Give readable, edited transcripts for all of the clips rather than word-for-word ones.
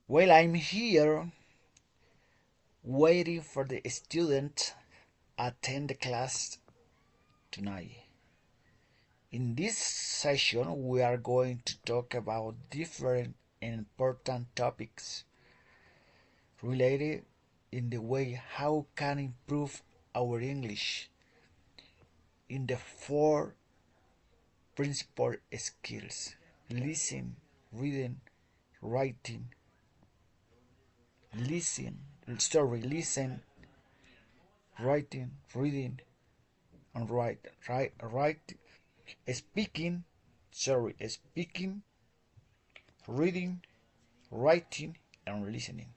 Well, I'm here waiting for the student attend the class tonight. In this session, we are going to talk about different and important topics related in the way how can improve our English in the four principal skills: listen, reading, writing, listen, writing, reading, and write, speaking, speaking, reading, writing, and listening.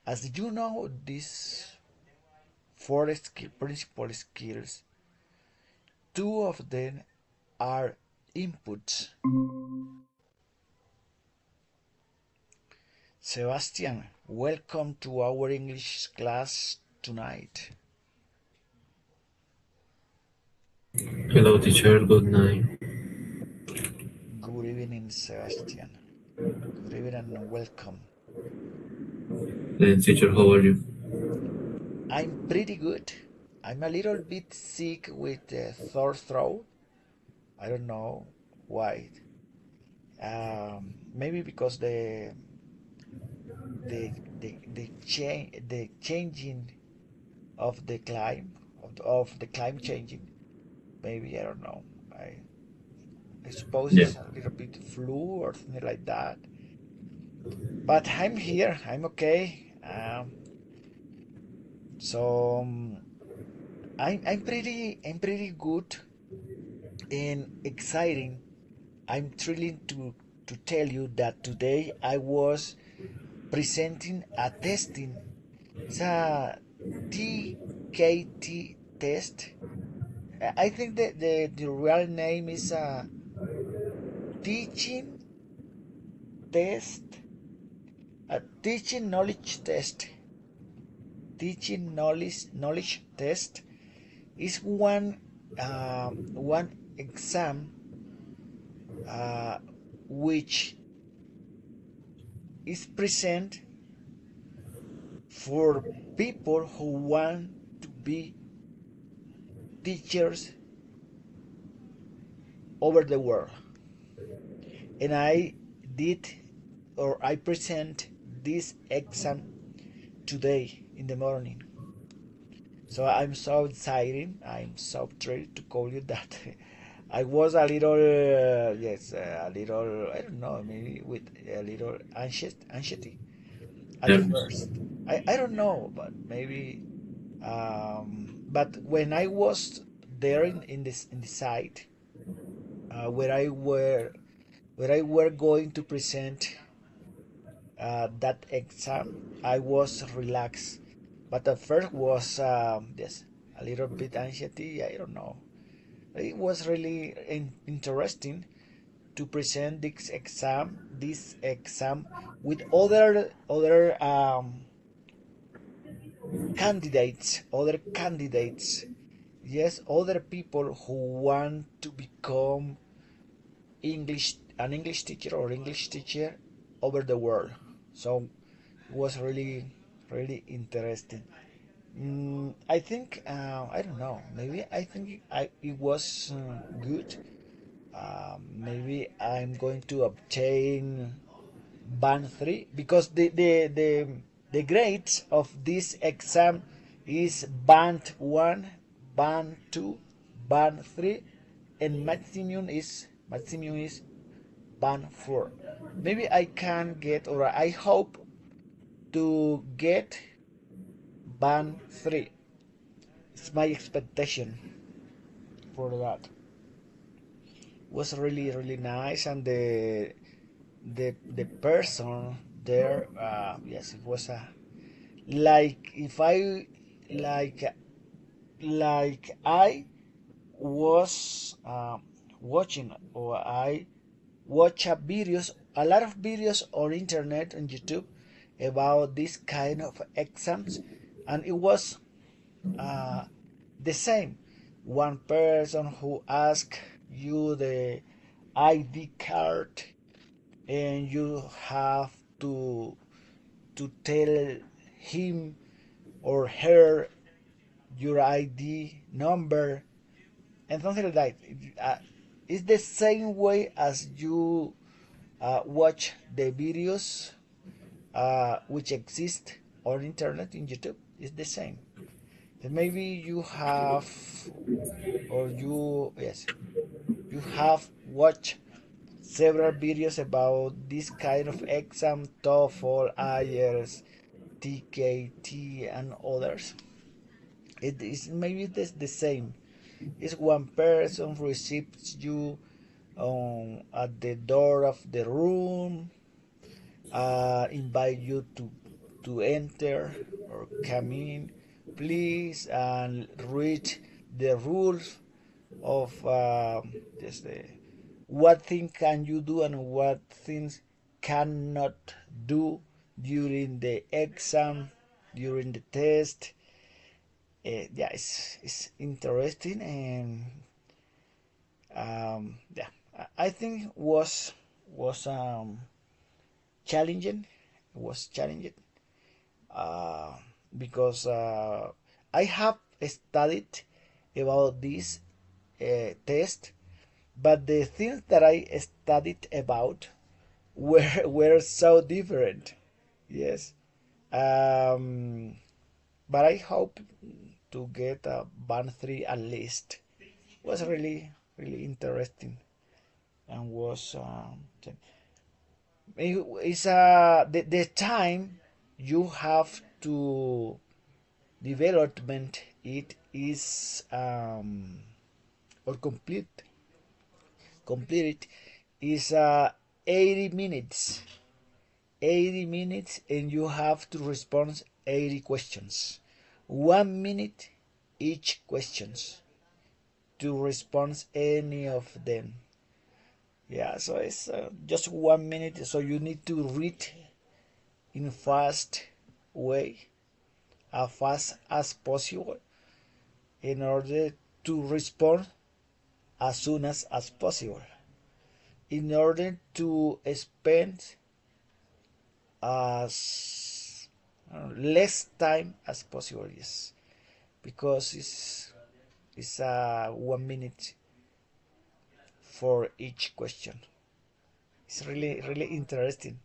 As you know, these principal skills, two of them are inputs. Sebastian, welcome to our English class tonight. Hello, teacher. Good night. Good evening, Sebastian. Good evening and welcome. Teacher, how are you? I'm pretty good. I'm a little bit sick with a sore throat. I don't know why. Maybe because the changing of the climate of the climate changing. Maybe I don't know. I suppose Yeah. it's a little bit flu or something like that. But I'm here. I'm okay. So I'm pretty good and exciting. I'm thrilling to tell you that today I was presenting a testing. It's a TKT test. I think that the real name is a teaching test, a teaching knowledge test. Teaching knowledge test is one exam uh, which is present for people who want to be teachers over the world. And I present this exam today in the morning. So I'm so excited. I'm so thrilled to call you that. I was a little, yes, a little, I don't know, maybe with a little anxiety at Nervous. first. I don't know, but maybe. But when I was there in the site where I were going to present that exam, I was relaxed. But at first was yes, a little bit anxiety. I don't know. It was really interesting to present this exam with other candidates, yes, other people who want to become English teacher or English teacher over the world. So it was really interesting. I think I don't know. Maybe I think it was good. Maybe I'm going to obtain band 3 because the grades of this exam is band 1, band 2, band 3, and maximum is band 4. Maybe I can get, or I hope to get band 3. It's my expectation for that. Was really nice, and the person there, yes, it was a like if I like I was watching, or I watch a lot of videos on internet and YouTube about this kind of exams, and it was uh, the same. One person who ask you the ID card, and you have to tell him or her your ID number and something like that. It's the same way as you watch the videos which exist on internet in YouTube. It's the same. So maybe you have or you yes you have watched several videos about this kind of exam, TOEFL, IELTS, TKT, and others. It is maybe the same. It's one person receives you at the door of the room, invite you to enter or come in, please, and read the rules of just what thing can you do and what things cannot do during the exam, during the test. Yeah, it's interesting and yeah, I think was challenging. It was challenging uh, because I have studied about this test, but the things that I studied about were so different. Yes, um, but I hope to get a band 3 at least. It was really interesting and was it's the time you have to development it is or complete it is 80 minutes 80 minutes and you have to respond 80 questions 1 minute each questions to respond any of them. Yeah, so it's just 1 minute, so you need to read in fast way as fast as possible in order to respond as soon as possible in order to spend as less time as possible. Yes, because it's 1 minute for each question. It's really interesting.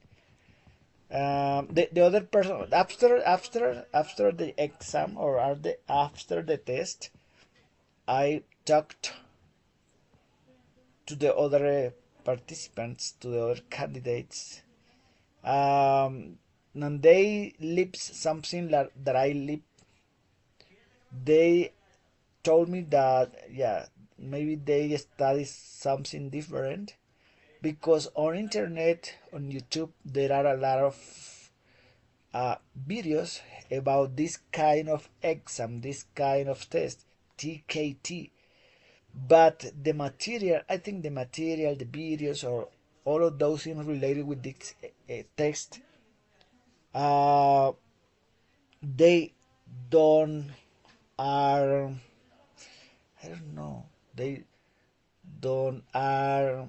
The other person after the exam or after the test, I talked to the other participants, to the other candidates, and they live something that I live. They told me that yeah, maybe they study something different because on internet on YouTube there are a lot of videos about this kind of exam, this kind of test, TKT. But the material, I think the material, the videos, or all of those things related with this text, uh, they don't are, I don't know, they don't are,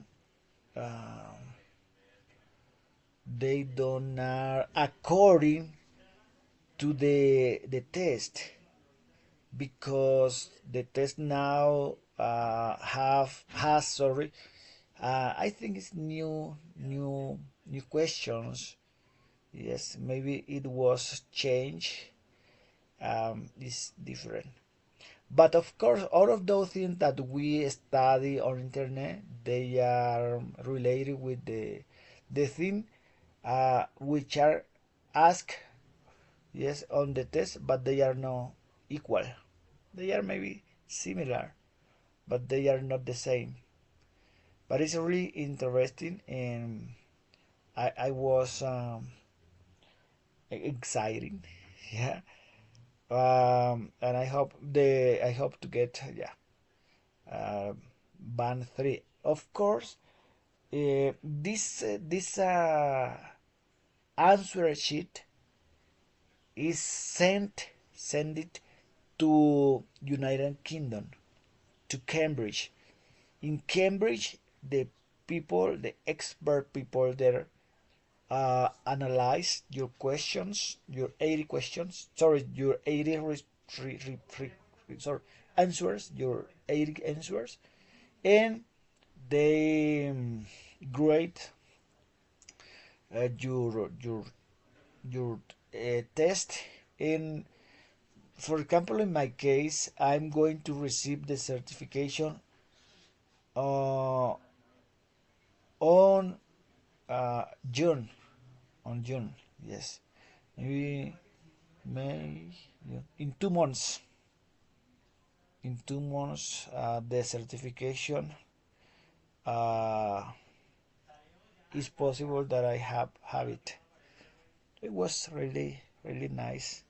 uh, they don't are according to the test because the test now has sorry I think it's new questions. Yes, maybe it was changed. It's different, but of course all of those things that we study on internet they are related with the thing which are asked yes on the test, but they are not equal. They are maybe similar, but they are not the same. But it's really interesting, and I was exciting, yeah. And I hope to get yeah band 3. Of course, this answer sheet is send it to United Kingdom, to Cambridge. In Cambridge, the expert people there analyze your questions, your 80 questions, sorry, your 80 sorry, answers, your 80 answers, and they grade your test. And for example, in my case, I'm going to receive the certification uh, on June. On June, yes, maybe May. Yeah. In 2 months. In 2 months, the certification uh, is possible that I have it. It was really nice.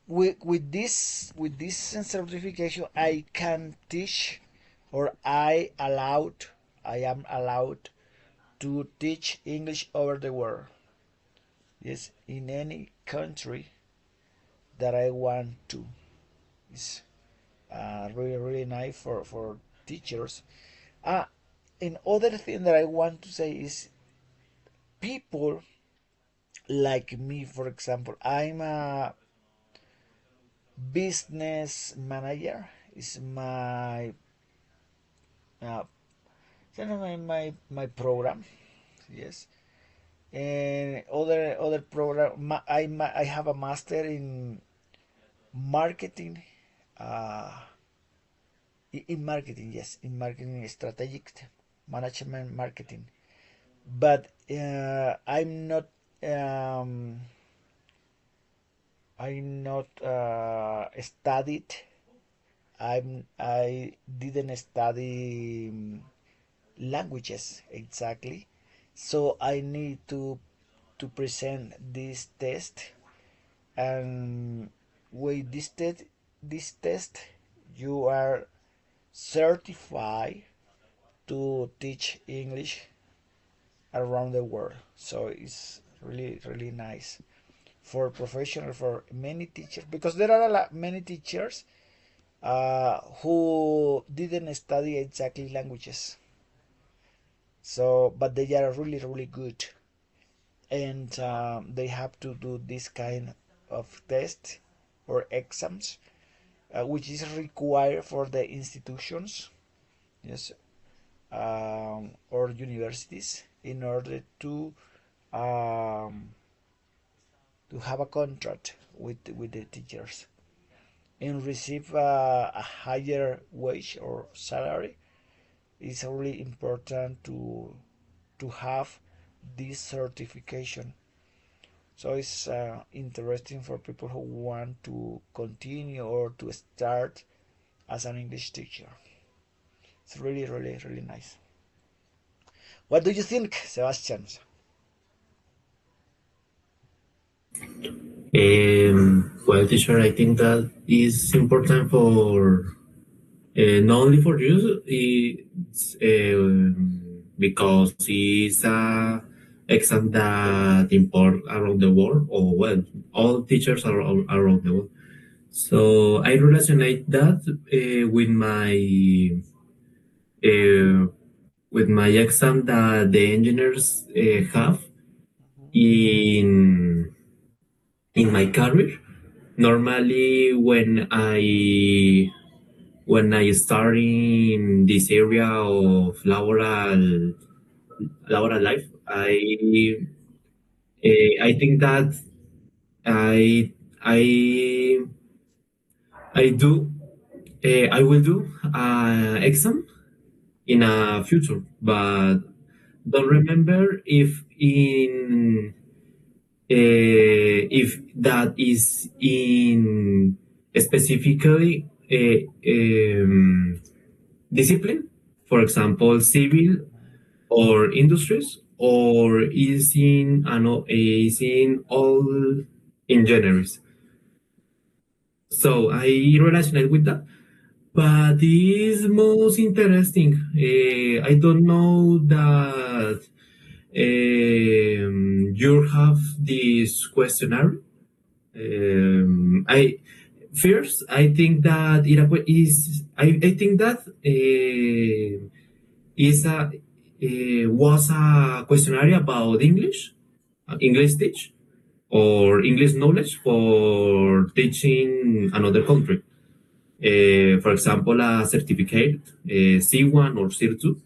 With this certification, I can teach, or I am allowed to teach English over the world. Yes, in any country that I want to. It's really nice for teachers. Uh, Another thing that I want to say is people like me, for example, I'm a business manager. Is uh, my program. Yes, and other program. I have a master in marketing. Uh, in marketing, yes, in marketing, strategic management marketing. But I'm not studied. I didn't study languages exactly, so I need to present this test. And with this test, you are certified to teach English around the world. So it's really nice for professional, for many teachers, because there are many teachers who didn't study exactly languages. So, but they are really good, and they have to do this kind of test or exams, which is required for the institutions, yes, or universities, in order um, to have a contract with the teachers and receive a higher wage or salary. It's really important to have this certification. So it's interesting for people who want to continue or to start as an English teacher. It's really nice. What do you think, Sebastian? Well, teacher, I think that is important for not only for you, it's, because it's a exam that import around the world, or well, all teachers are around the world. So I relationate that uh, with my exam that the engineers have in in my career. Normally, when I start in this area of laboral life, I think that I I I will do exam in a future, but don't remember if that is in specifically discipline, for example, civil or industries, or is in all engineers. So I relationate with that. But is most interesting. I don't know that you have this questionnaire. I first I think that I think that is a was a questionnaire about English, English teach or English knowledge for teaching another country. For example, a certificate, C1 or C2.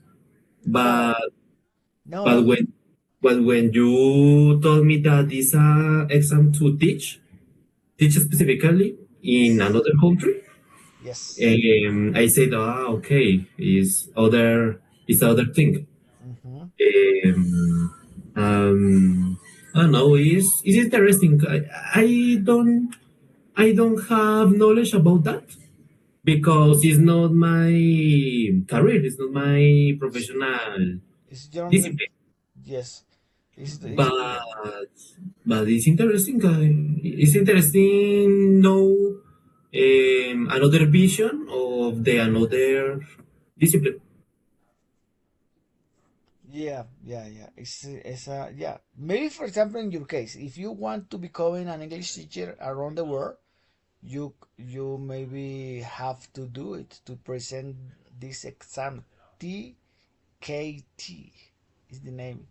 No, But no, but when you told me that this exam to teach specifically in yes, another country, yes. I said, okay, is other thing. Hmm. Um, I don't know. It's interesting. I don't have knowledge about that because it's not my career. It's not my professional It's your, discipline. yes. It's But it's interesting. It's interesting know another vision of the another discipline. yeah, yeah, yeah. It's yeah. Maybe for example, in your case, if you want to become an English teacher around the world, you maybe have to do it to present this exam. TKT is the name.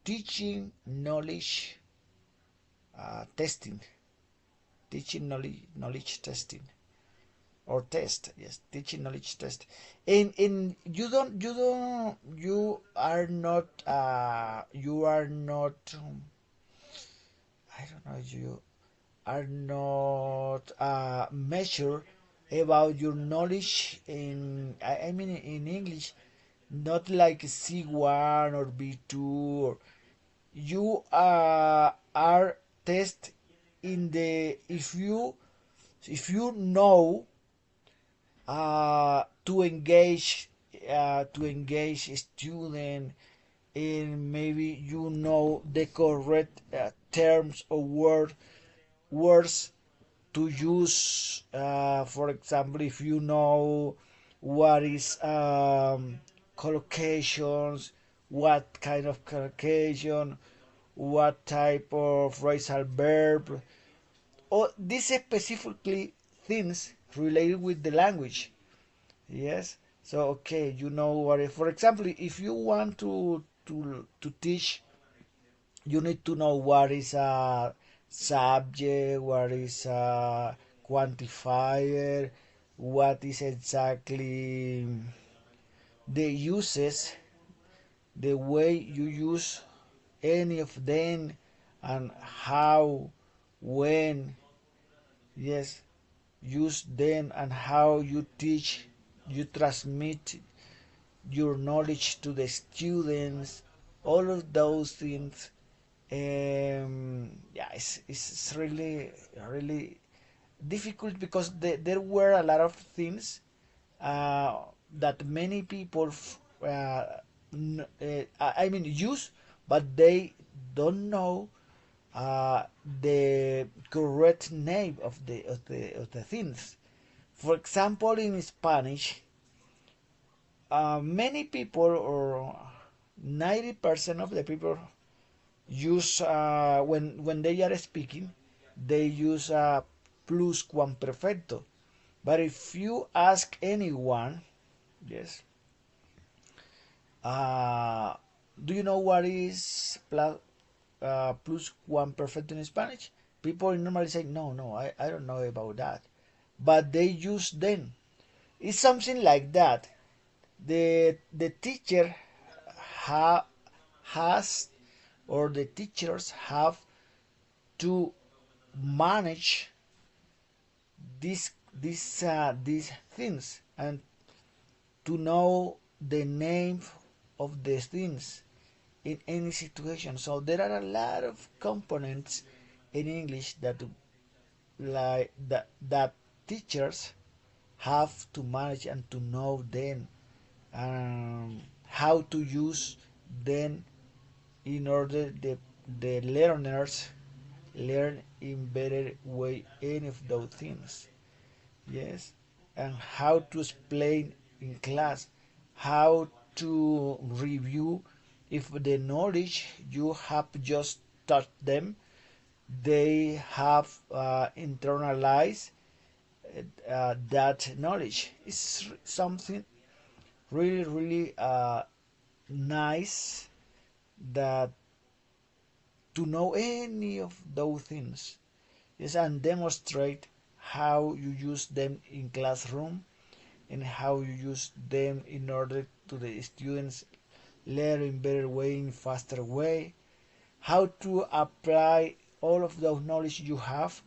Teaching knowledge testing. Teaching knowledge testing or test. Yes, teaching knowledge test. And you are not I don't know, you are not measure about your knowledge in I mean in English, not like C1 or B2 or you are test in the if you know to engage student, and maybe you know the correct terms or words to use. For example, if you know what is collocations, what kind of collocation, what type of phrasal verb, or these specifically things related with the language. Yes. So okay, you know what? For example, if you want to teach, you need to know what is a subject, what is a quantifier, what is exactly the uses, the way you use any of them, and how, when, yes, use them, and how you teach, you transmit your knowledge to the students, all of those things. Yeah, it's really really difficult because there were a lot of things uh, that many people I mean use, but they don't know the correct name of the things. For example, in Spanish, many people, or 90% of the people, use when they are speaking, they use pluscuamperfecto. But if you ask anyone, yes, uh, do you know what is pluscuamperfecto in Spanish? People normally say, no, no, I don't know about that. But they use them. It's something like that. The teacher ha, has, or the teachers have to manage these things, and to know the name of the things in any situation. So there are a lot of components in English that teachers have to manage and to know them, how to use them in order the learners learn in better way any of those things. Yes. And how to explain in class, how to review if the knowledge you have just taught them, they have internalized that knowledge. It's something really really nice that to know any of those things. Yes, and demonstrate how you use them in classroom and how you use them in order to the students learn in better way, in faster way, how to apply all of those knowledge you have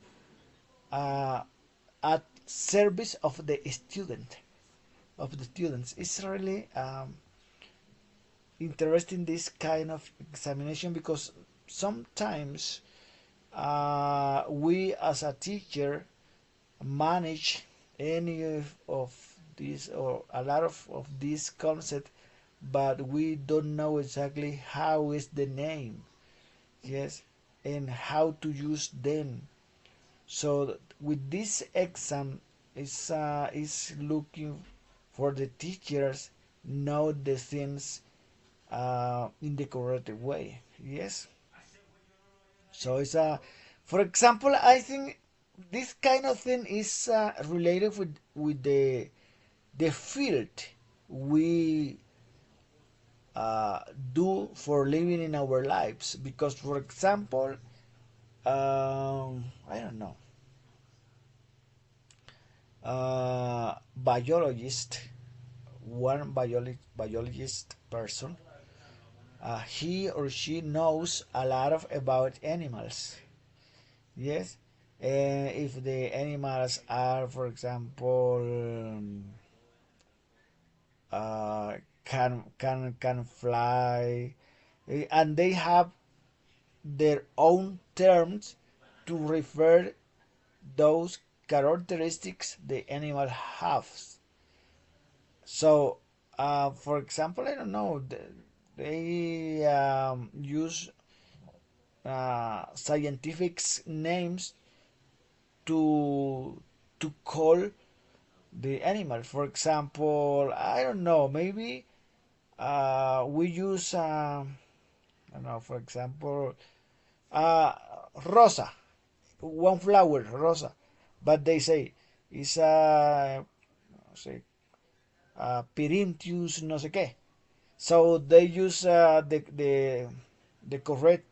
uh, at service of the students. It's really interesting, this kind of examination, because sometimes we as a teacher manage any of these or a lot of these concepts, but we don't know exactly how is the name, yes, and how to use them. So with this exam is looking for the teachers know the things in the correct way. Yes. So it's for example, I think this kind of thing is related with the field we do for living in our lives. Because, for example, I don't know, biologist, one biologist person, he or she knows a lot of about animals. Yes, if the animals are, for example, uh, can fly, and they have their own terms to refer those characteristics the animal has. So, for example, I don't know, they use scientific names to call the animal. For example, I don't know, maybe we use I don't know, for example, uh, rosa, one flower, rosa, but they say it's say Pyrinthius no sé qué. So they use the correct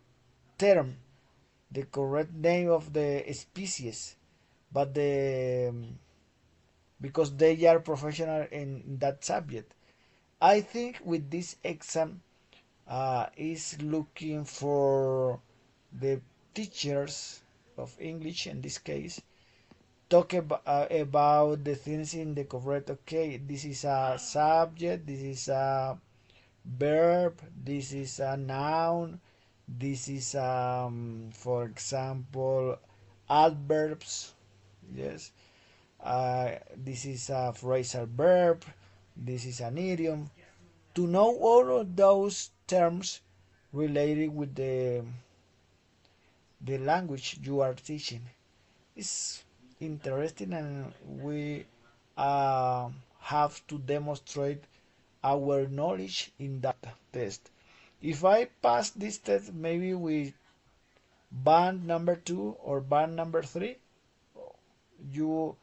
term, the correct name of the species, but the because they are professional in that subject. I think with this exam is looking for the teachers of English in this case talk about the things in the correct. Okay, this is a subject, this is a verb, this is a noun, this is for example adverbs. Yes, this is a phrasal verb, this is an idiom. To know all of those terms related with the language you are teaching is interesting, and we have to demonstrate our knowledge in that test. If I pass this test, maybe with band number 2 or band number 3, you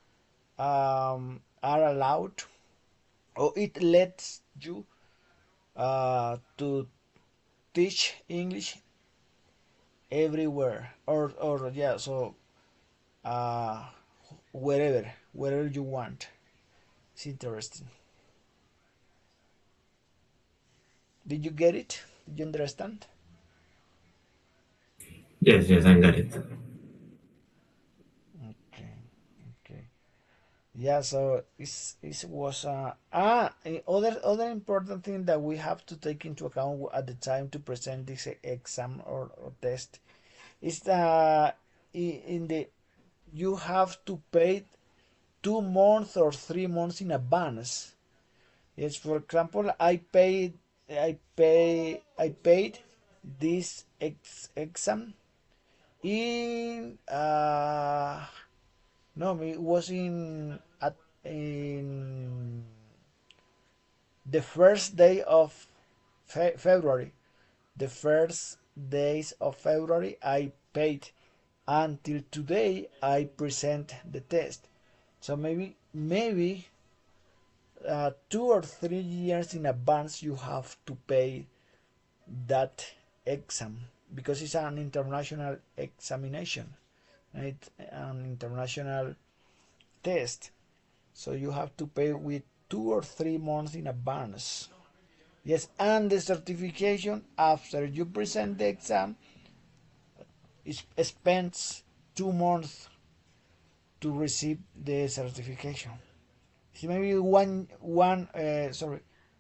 are allowed, or it lets you to teach English everywhere, or yeah, so uh, wherever you want. It's interesting. Did you get it? Did you understand? Yes, yes, I got it. Okay, okay. Yeah, so it was other important thing that we have to take into account at the time to present this exam or test is that in the you have to pay 2 months or 3 months in advance. Yes, for example, I paid this exam in no, it was in the first day of February. The first days of February I paid, until today I present the test. So maybe 2 or 3 years in advance you have to pay that exam. because it's an international examination, and it's an international test. So you have to pay with 2 or 3 months in advance. Yes, and the certification after you present the exam is spends 2 months to receive the certification. So maybe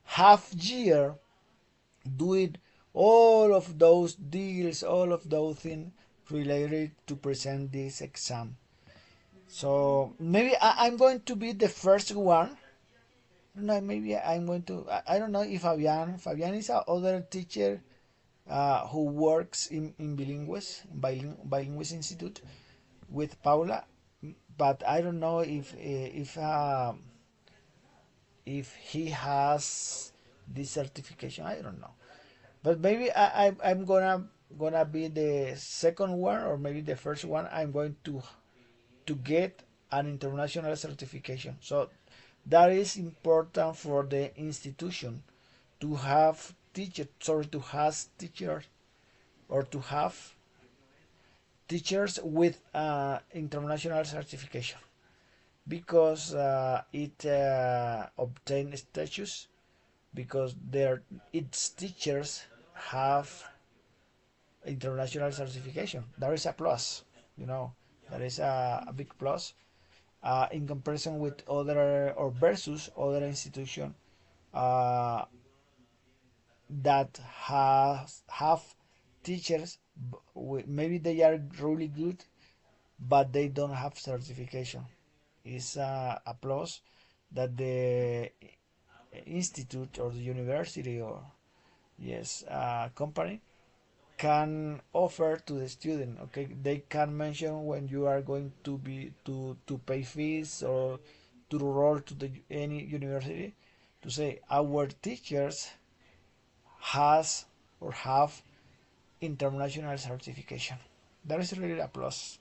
half year doing all of those deals, all of those things related to present this exam. So maybe I'm going to be the first one. No, maybe I'm going to. I don't know if Fabian is a other teacher who works in Bilingues Institute with Paula, but I don't know if he has this certification. I don't know, but maybe I'm gonna be the second one, or maybe the first one. I'm going to get an international certification. So that is important for the institution to have teachers or to have teachers with international certification, because it obtain status because its teachers have international certification. That is a plus, you know. That is a big plus in comparison with other or versus other institution uh, that have teachers. Maybe they are really good, but they don't have certification. It's a plus that the institute or the university or yes company can offer to the student. Okay, they can mention when you are going to pay fees or to enroll to the any university, to say our teachers has or have international certification. That is really a plus.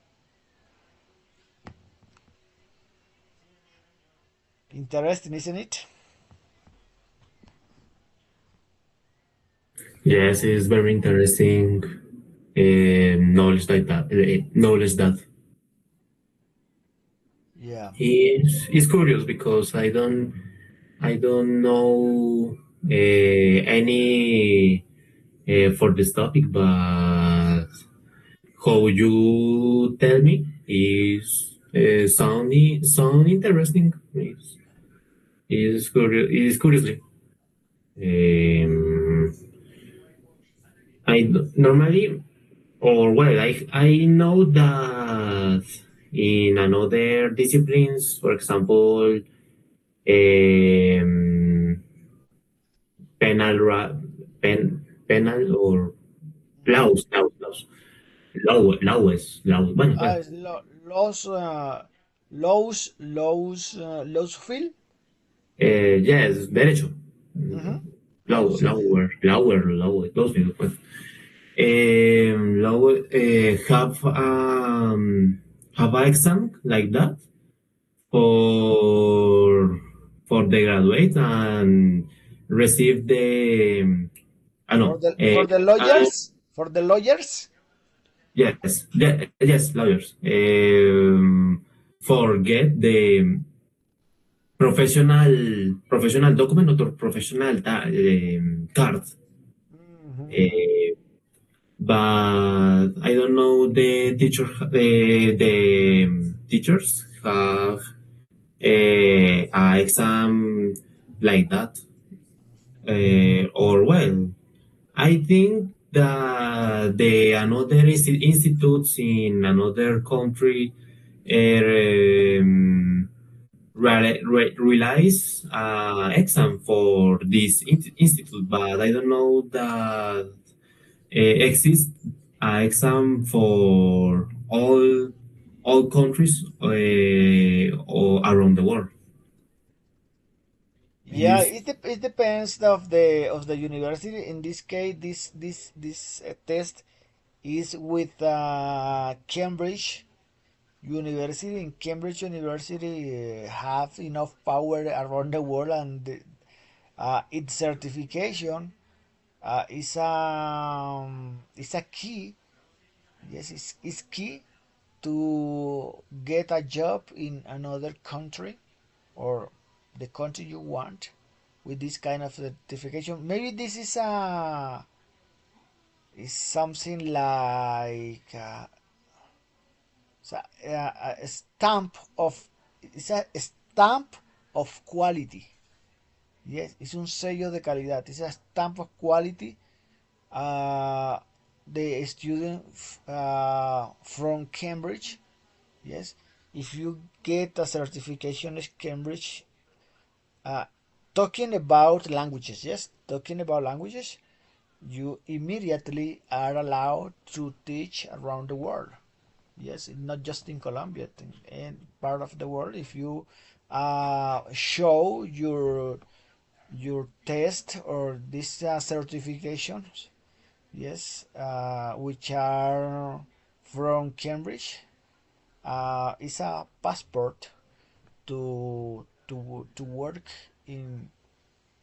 Interesting, isn't it? Yes, it's very interesting knowledge that Yeah. it's curious because I don't know any for this topic, but how you tell me is sound interesting. Is curious. Is curiously. Um, normally, or well, I know that in another disciplines, for example, um, penal penal or Mm-hmm. laws. Bueno, Laws field. yes, derecho. Mm-hmm. Laws. Laws, pues. Law have an exam like that for the graduate and receive the no For the lawyers. For the lawyers. yes, lawyers forget the professional document or professional card. Mm-hmm. Uh, but I don't know the teachers have a exam like that, or well, I think that the another institutes in another country um, relies exam for this institute, but I don't know that exists exam for all countries or around the world. Yeah, Is it depends of the university. In this case, this test is with Cambridge University. In Cambridge University, have enough power around the world, and its certification is a key. Yes, it's key to get a job in another country or the country you want with this kind of certification. Maybe this is something like a stamp of it's a stamp of quality. Yes, es un sello de calidad. It's a stamp of quality. Uh, the student from Cambridge. Yes, if you get a certification at Cambridge, uh, talking about languages. Yes, talking about languages, you immediately are allowed to teach around the world. Yes, not just in Colombia, in part of the world. If you show your test or these certifications, yes, which are from Cambridge, it's a passport to work in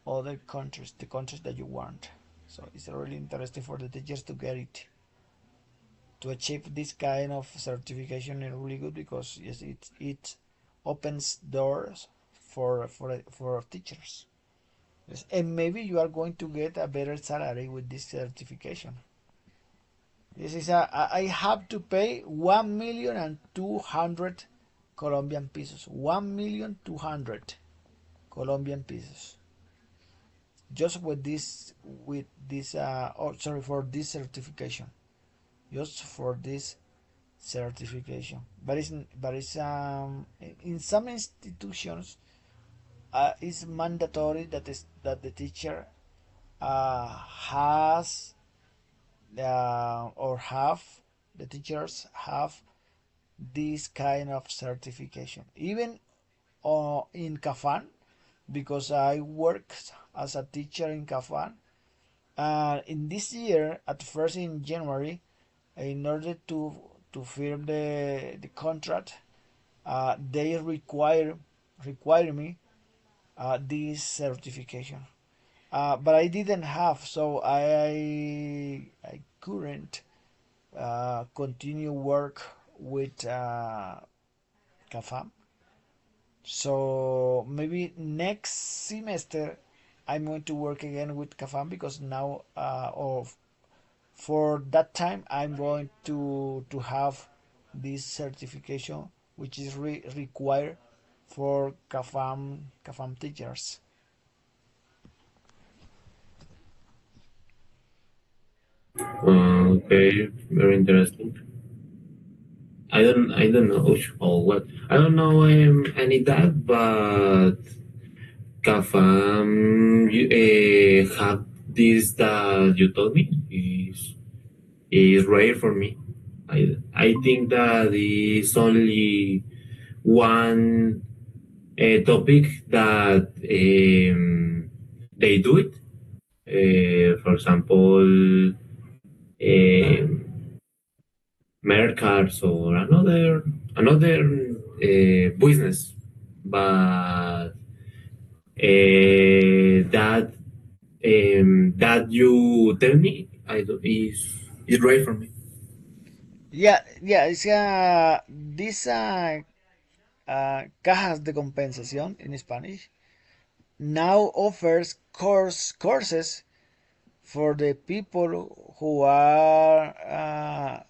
other countries, the countries that you want. So it's really interesting for the teachers to get it, to achieve this kind of certification is really good because yes, it opens doors for teachers. Yes, and maybe you are going to get a better salary with this certification. This is I have to pay 1,200,000 Colombian pesos. 1,200,000 Colombian pesos just with this oh sorry for this certification, just for this certification. But it's in some institutions it's mandatory that the teacher has or have the teachers have this kind of certification. Even in Kafan, because I worked as a teacher in Kafan. In this year, at first in January, in order to firm the contract, they require me this certification. But I didn't have, so I couldn't continue work with CAFAM. So maybe next semester I'm going to work again with CAFAM because now or for that time I'm going to have this certification which is required for CAFAM teachers. Okay, very interesting. I don't know or what. I don't know any that, but Kafam you, have this that you told me is rare for me. I think that is only one topic that they do it. For example, mercars or another business, but that that you tell me is right for me. Yeah, it's this cajas de compensación in Spanish now offers courses for the people who are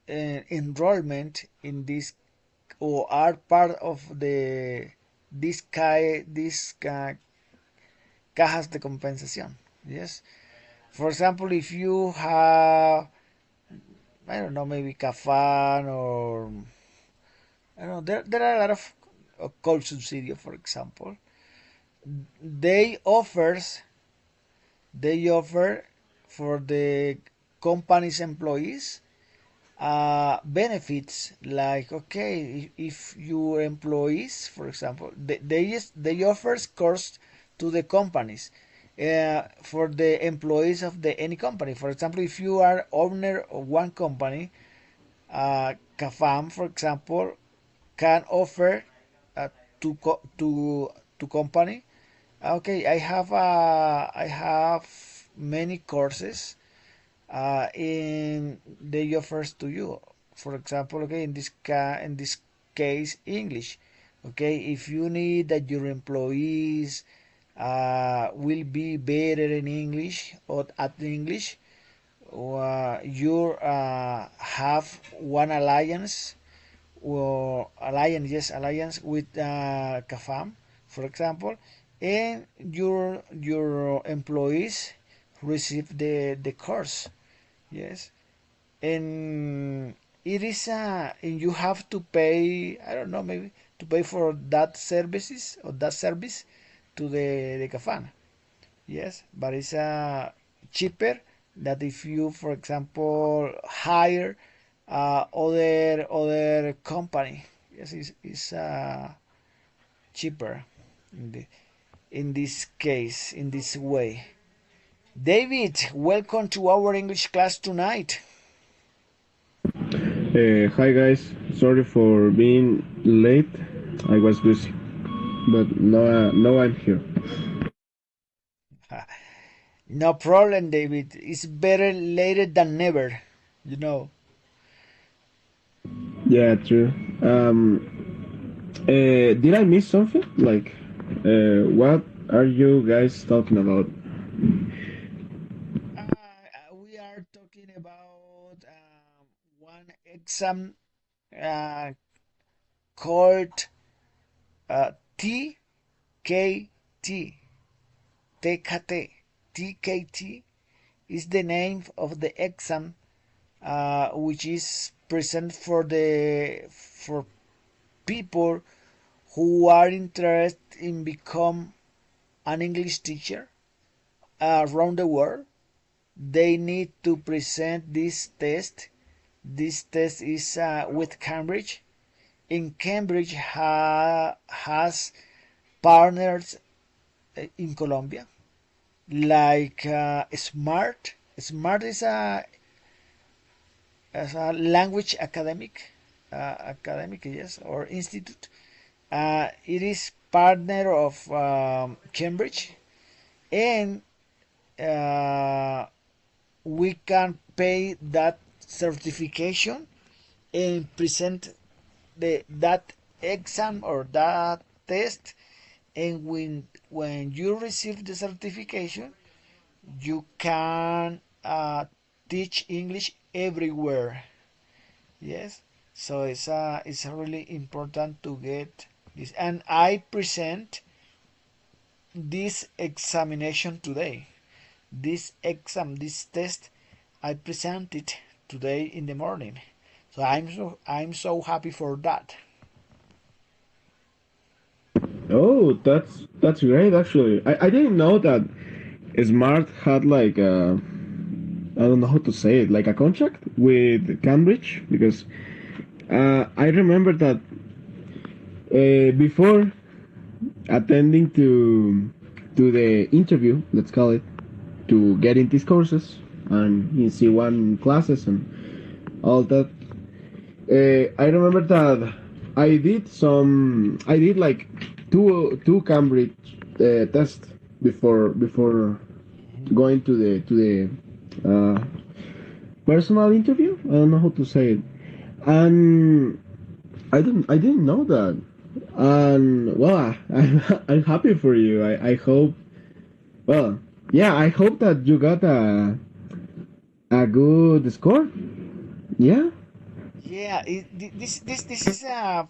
enrollment in this or are part of the this cajas de compensación. Yes. For example, if you have I don't know maybe Cafan or I don't know there are a lot of call subsidio for example. They offers they offer for the company's employees benefits like okay if your employees for example they offer course to the companies for the employees of the any company. For example, if you are owner of one company, CAFAM for example can offer to company Okay, I have many courses in they offers to you. For example, okay, in this case, English. Okay, if you need that your employees will be better in English or at English, you have one alliance or alliance, yes, alliance with CAFAM, for example, and your employees receive the course, yes, and it is and you have to pay, I don't know, maybe to pay for that services or that service to the CAFAM, yes, but it's cheaper that if you, for example, hire other company. Yes, it's cheaper in this case, in this way. David, welcome to our English class tonight. Hi guys, sorry for being late. I was busy, but now I'm here. No problem, David. It's better later than never, you know. Yeah, true. Did I miss something? Like, what are you guys talking about? We are talking about one exam uh, called TKT. TKT. TKT is the name of the exam which is present for people who are interested in become an English teacher around the world. They need to present this test. This test is with Cambridge. In Cambridge has partners in Colombia like Smart. Smart is a language academic, yes, or institute. It is partner of Cambridge, and uh, we can pay that certification and present that exam or that test. And when you receive the certification, you can teach English everywhere. Yes, so it's really important to get this, and I present this examination today. This test, I present it today in the morning. So I'm so happy for that. Oh, that's great. Actually, I didn't know that Smart had like I don't know how to say it, like a contract with Cambridge because I remember that before attending to the interview, let's call it, to get in these courses and in C1 classes and all that. I remember that I did like two Cambridge tests before going to the personal interview. I don't know how to say it, and I didn't know that. And well, I'm happy for you. I hope. Well, yeah, I hope that you got a good score. Yeah. Yeah, this is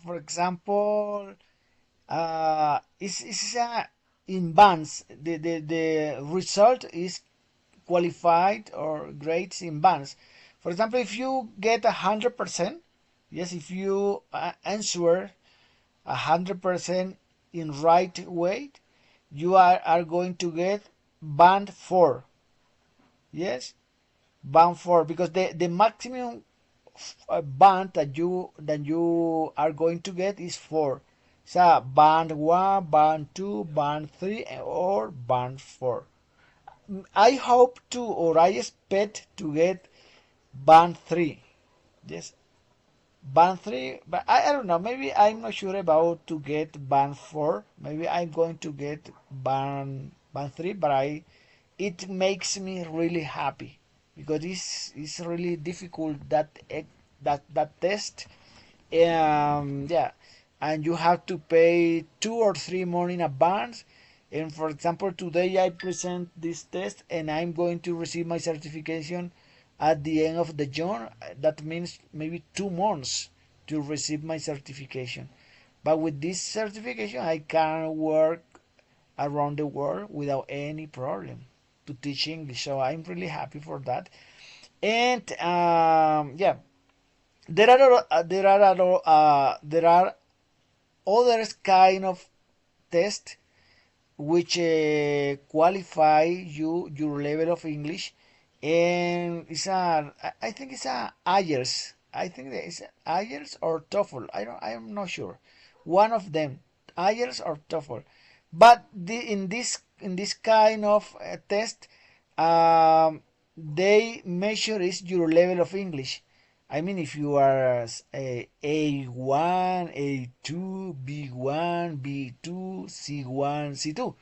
for example, is in bands. The result is qualified or grades in bands. For example, if you get 100%, yes, if you answer 100% in right way, you are going to get band 4. Yes, band 4, because the maximum band that you are going to get is 4. So band 1, band 2, band 3, or band 4. I hope to, or I expect to get band 3. Yes, band 3, but I don't know, maybe I'm not sure about to get band 4. Maybe I'm going to get band 3, but I it makes me really happy because it's really difficult that test. Yeah, and you have to pay 2 or 3 months in advance. And for example, today I present this test and I'm going to receive my certification at the end of the June. That means maybe 2 months to receive my certification. But with this certification, I can work around the world without any problem to teach English. So I'm really happy for that. And yeah, there are other kind of tests which qualify your level of English, and I think it's a IELTS. I think that it's IELTS or TOEFL. I'm not sure. One of them, IELTS or TOEFL. But in this kind of test, um, they measure is your level of English. I mean, if you are A1, A2, B1, B2, C1, C2.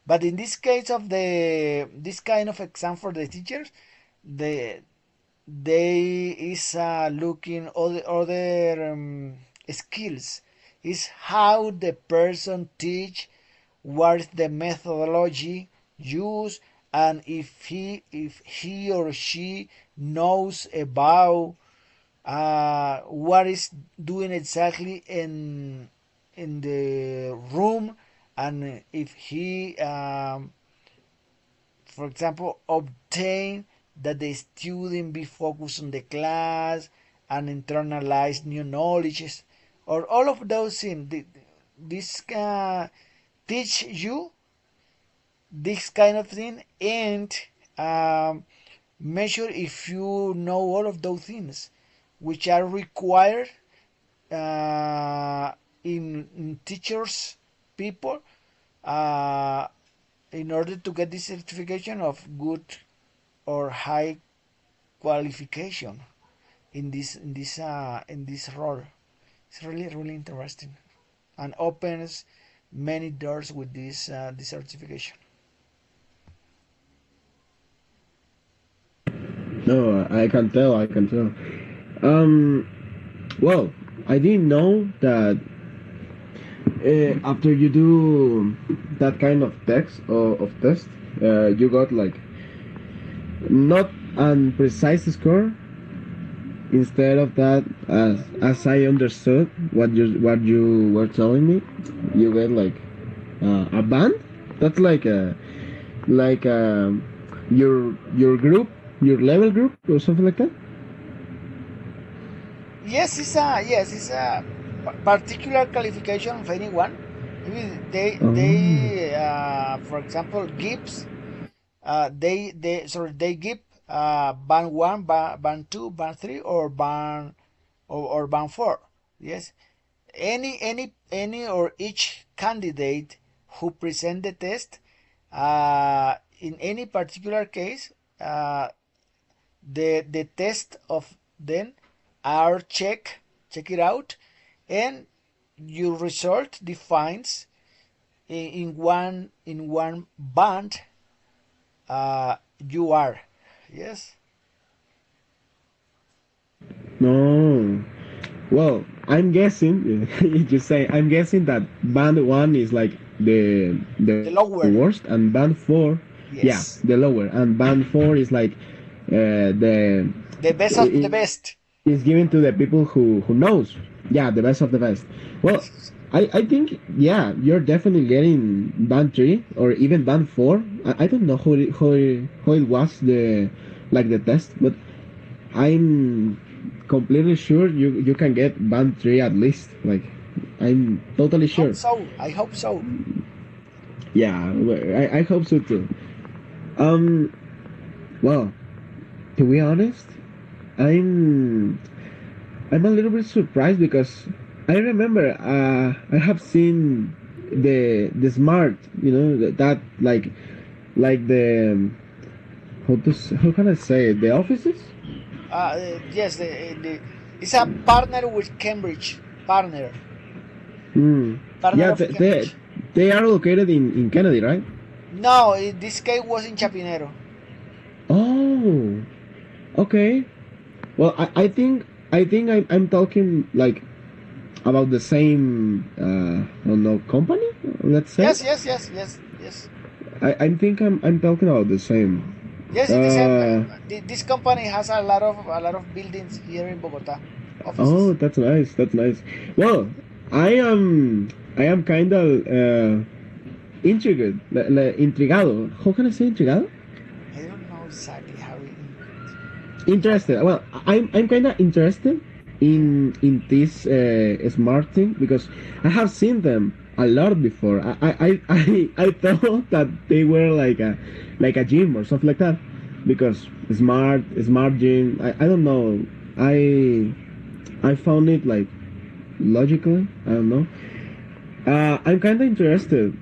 But in this case of this kind of exam for the teachers, the they is looking other skills. Is how the person teach, what is the methodology used, and if he or she knows about what is doing exactly in the room, and if he for example obtain that the student be focused on the class and internalize new knowledges, or all of those things. This teach you this kind of thing, and um, measure if you know all of those things which are required uh, in teachers people, uh, in order to get this certification of good or high qualification in this role. It's really interesting and opens many doors with this certification. No, I can tell. I can tell. Um, well, I didn't know that after you do that kind of text or of test, you got like not an precise score. Instead of that, as I understood what you were telling me, you get like a band. That's like your group, your level group, or something like that. Yes, it's a particular qualification of anyone. Maybe Oh, for example gives they give band one, band two, band three, or band four. Yes, any or each candidate who present the test, in any particular case, the test of them are check it out, and your result defines in one band you are. Yes. no. Well, I'm guessing. You say I'm guessing that band one is like the The worst, lower. and band four, yeah, the Yes. lower, and band four is like the The best of the best. is given to the people who knows. Yeah, the best of the best. Well, Yes. I think yeah, you're definitely getting band three or even band four. I don't know how it was the like the test, but I'm completely sure you can get band three at least. Like I'm totally Hope sure. so. I hope so. Yeah, I hope so too. Um, well, to be honest, I'm I'm a little bit surprised because I remember I have seen the smart, that like the how can I say it? The offices? Yes, It's a partner with Cambridge. Partner. Mm. Partner Yeah, of Cambridge. they are located in Kennedy, right? No, this case was in Chapinero. Oh, okay. Well, I'm talking like about the same I don't know company. Let's say. Yes, yes, yes, yes, yes. I'm talking about the same. Yes, it's the same. Uh, This company has a lot of buildings here in Bogota, oh, offices. that's nice. That's nice. Well, I am kind of intrigued, intrigado. How can I say intrigado? I don't know exactly how. Interested. Well, I'm kind of interested in this smart thing because I have seen them a lot before. I thought that they were like a gym or something like that because smart gym. I don't know. I found it like logical. I don't know. I'm kind of interested.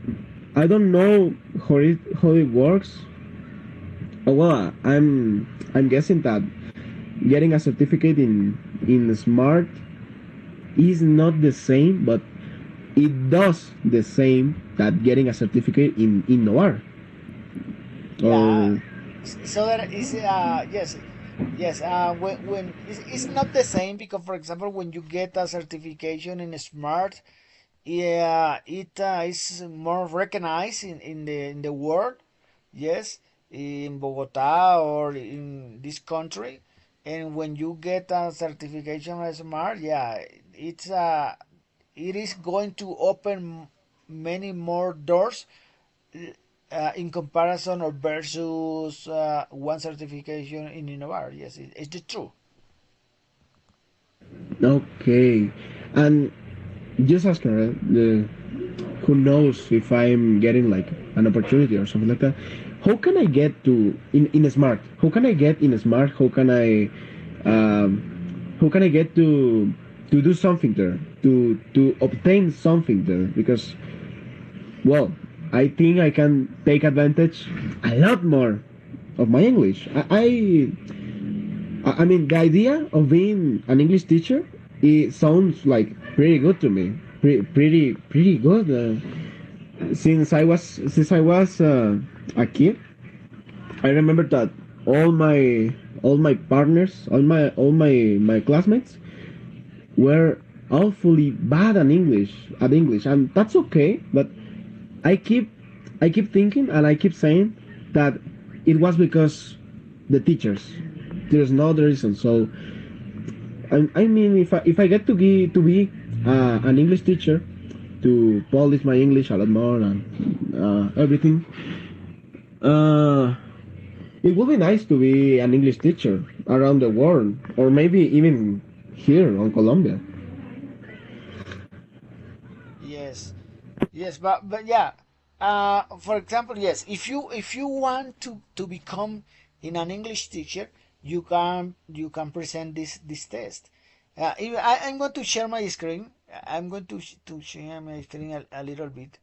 I don't know how it works. Well, I'm guessing that getting a certificate in smart is not the same, but it does the same that getting a certificate in noir. Yeah. Or So that is yes, yes. When it's not the same because, for example, when you get a certification in smart, yeah, it is more recognized in the world. Yes, in Bogota or in this country, and when you get a certification as smart, yeah, it is going to open many more doors in comparison or versus one certification in Innovar. Yes, it's the true. okay, and just ask her. Who knows if I'm getting like an opportunity or something like that? How can I get to in smart? How can I get in smart? How can I get to do something there? To obtain something there? Because well, I think I can take advantage a lot more of my English. I mean, the idea of being an English teacher, it sounds like pretty good to me. Pretty good. Since I was a kid, I remember that all my partners, all my classmates were awfully bad at English, and that's okay. But I keep I keep thinking and I keep saying that it was because the teachers. There's no other reason. So I mean, if I get to be an English teacher to polish my English a lot more and everything, uh, it would be nice to be an English teacher around the world, or maybe even here on Colombia. Yes, yes, but yeah. For example, yes, if you want to become in an English teacher, you can present this test. I'm going to share my screen. I'm going to share my screen a little bit.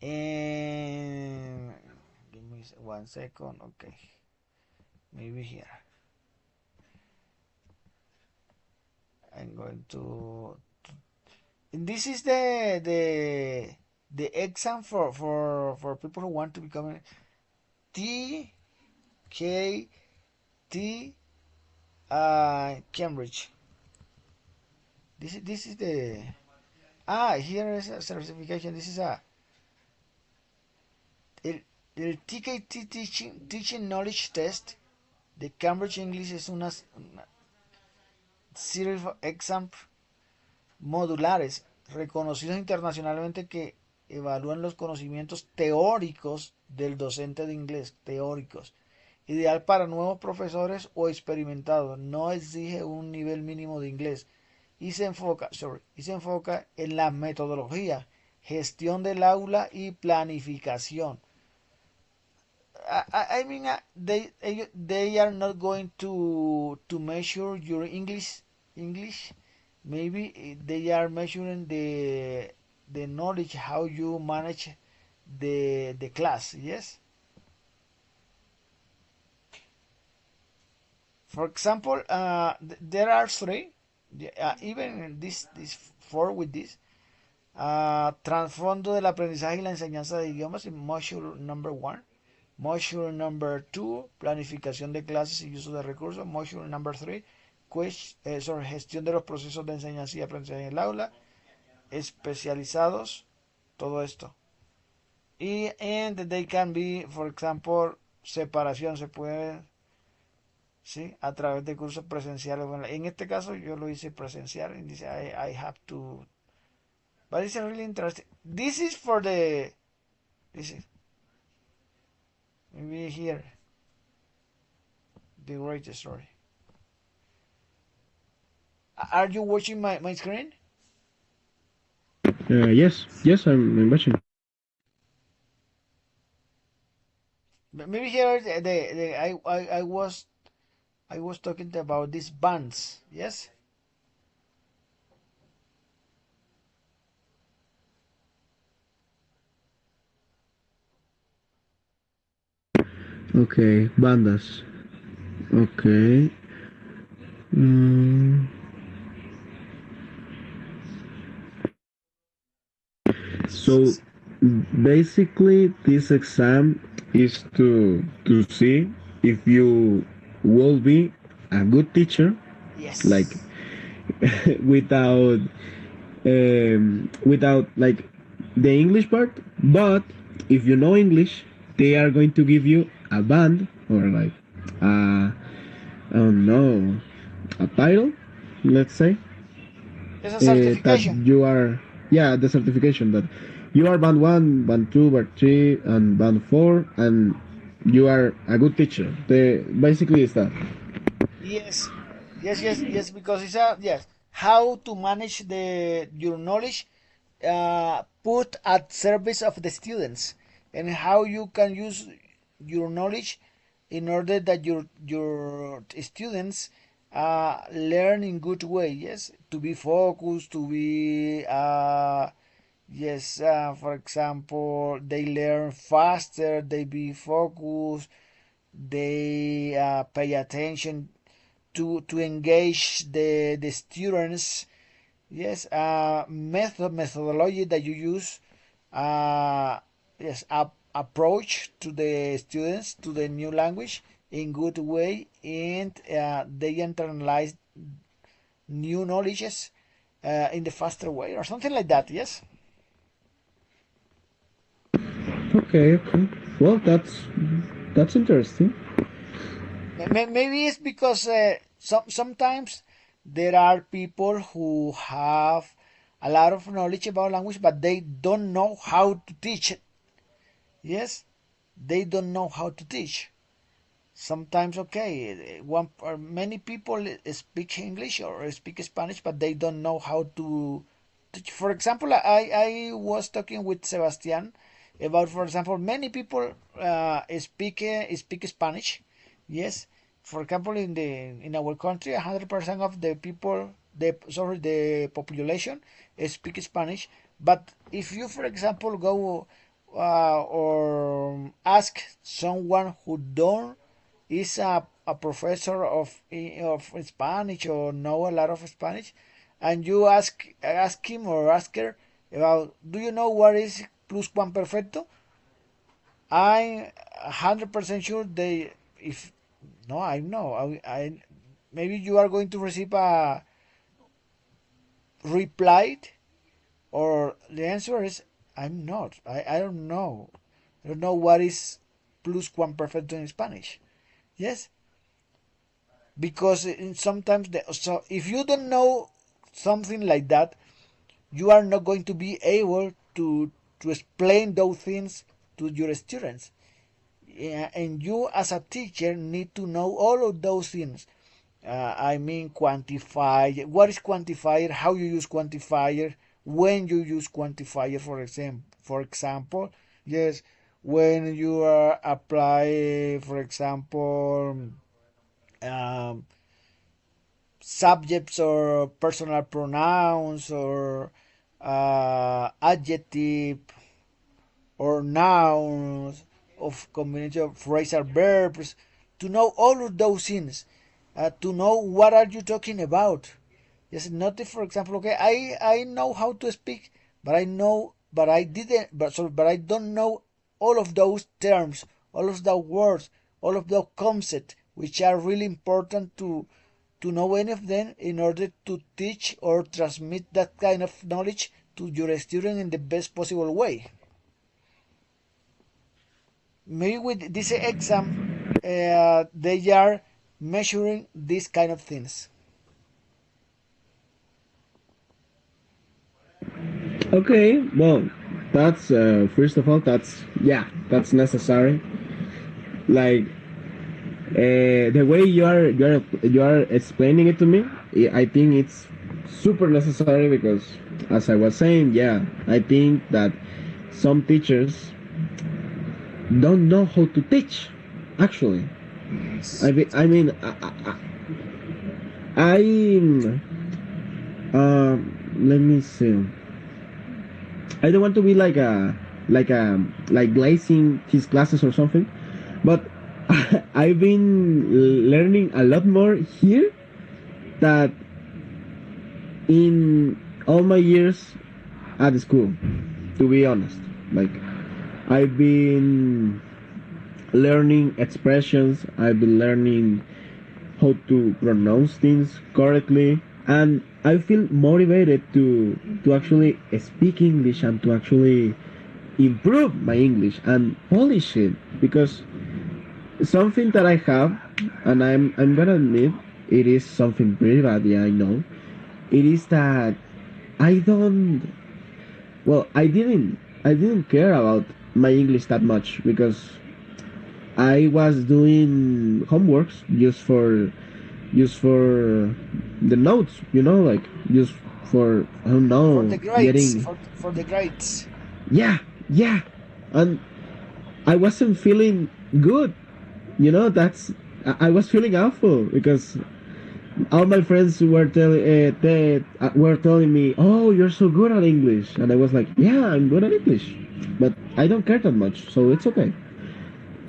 And give me 1 second. Okay, maybe here. I'm going to. And this is the exam for people who want to become T K T Cambridge. This is the here is a certification. This is el, el TKT teaching knowledge test. The Cambridge English es una series of exam modulares reconocidos internacionalmente que evalúan los conocimientos teóricos del docente de inglés, teóricos. Ideal para nuevos profesores o experimentados. No exige un nivel mínimo de inglés y se enfoca en la metodología, gestión del aula y planificación. I mean, they are not going to measure your English. Maybe they are measuring the knowledge how you manage the class. Yes. For example, there are three. even this four with this. Trasfondo del aprendizaje y la enseñanza de idiomas en module number one. Module number two, planificación de clases y uso de recursos. Module number three, sobre gestión de los procesos de enseñanza y aprendizaje en el aula. Especializados, todo esto. And they can be, for example, separación, se puede, ¿sí? A través de cursos presenciales. Bueno, en este caso yo lo hice presencial y dice I have to. But it's really interesting. This is for the. This is. Maybe here. The great story. Are you watching my screen? Yes, I'm watching. Maybe here I was talking about these bands. Yes. Okay, bandas. Okay. Mm. So basically, this exam is to see if you will be a good teacher, Yes. like without without like the English part. But if you know English, they are going to give you a band or like I don't know, a title, let's say, It's a that certification. you are, yeah, the certification that you are band one, band two, band three, and band four, and you are a good teacher. The basically is that. Yes, yes. Because it's a yes. How to manage your knowledge, put at service of the students, and how you can use your knowledge in order that your students learn in good way. Yes, to be focused, to be yes. For example, they learn faster. They be focused. They pay attention to engage the students. Yes, methodology that you use. Yes, approach to the students to the new language in good way, and they internalize new knowledges in the faster way or something like that. Yes. Okay, okay. Well, that's interesting. Maybe it's because sometimes there are people who have a lot of knowledge about language, but they don't know how to teach it. Yes, they don't know how to teach. Sometimes, okay, one or many people speak English or speak Spanish, but they don't know how to teach. For example, I was talking with Sebastian about, for example, many people speak Spanish. Yes, for example, in our country, 100% of the people, the population speak Spanish. But if you, for example, go or ask someone who don't is a professor of Spanish or know a lot of Spanish, and you ask him or ask her about, do you know what is pluscuamperfecto? I'm 100% sure they, if no, I know. I maybe you are going to receive a reply, or the answer is I'm not. I don't know. I don't know what is pluscuamperfecto in Spanish. Yes, because sometimes so if you don't know something like that, you are not going to be able to explain those things to your students. Yeah, and you as a teacher need to know all of those things. I mean, quantify, what is quantifier, how you use quantifier, when you use quantifier, for example, yes, when you are apply, for example, um, subjects or personal pronouns or adjective or nouns of combination of phrasal verbs, to know all of those things, to know what are you talking about. Yes, not if, for example, okay, I know how to speak, but I didn't, but I don't know all of those terms, all of the words, all of the concepts, which are really important to know any of them in order to teach or transmit that kind of knowledge to your student in the best possible way. Maybe with this exam, they are measuring these kind of things. Okay, well, that's first of all, that's yeah, that's necessary. Like the way you are explaining it to me, I think it's super necessary because, as I was saying, yeah, I think that some teachers don't know how to teach. Actually, Yes, that's I good. mean, I let me see. I don't want to be like glazing his classes or something, but I've been learning a lot more here that in all my years at school. To be honest, like I've been learning expressions. I've been learning how to pronounce things correctly, and I feel motivated to actually speak English and to actually improve my English and polish it because something that I have, and I'm gonna admit it is something pretty bad. Yeah, I know. It is that I don't. Well, I didn't care about my English that much because I was doing homeworks just for the notes, like just for I don't For know the grades, getting for the grades. yeah, yeah, and I wasn't feeling good. That's I was feeling awful because all my friends were telling me, "Oh, you're so good at English," and I was like, "Yeah, I'm good at English, but I don't care that much, so it's okay."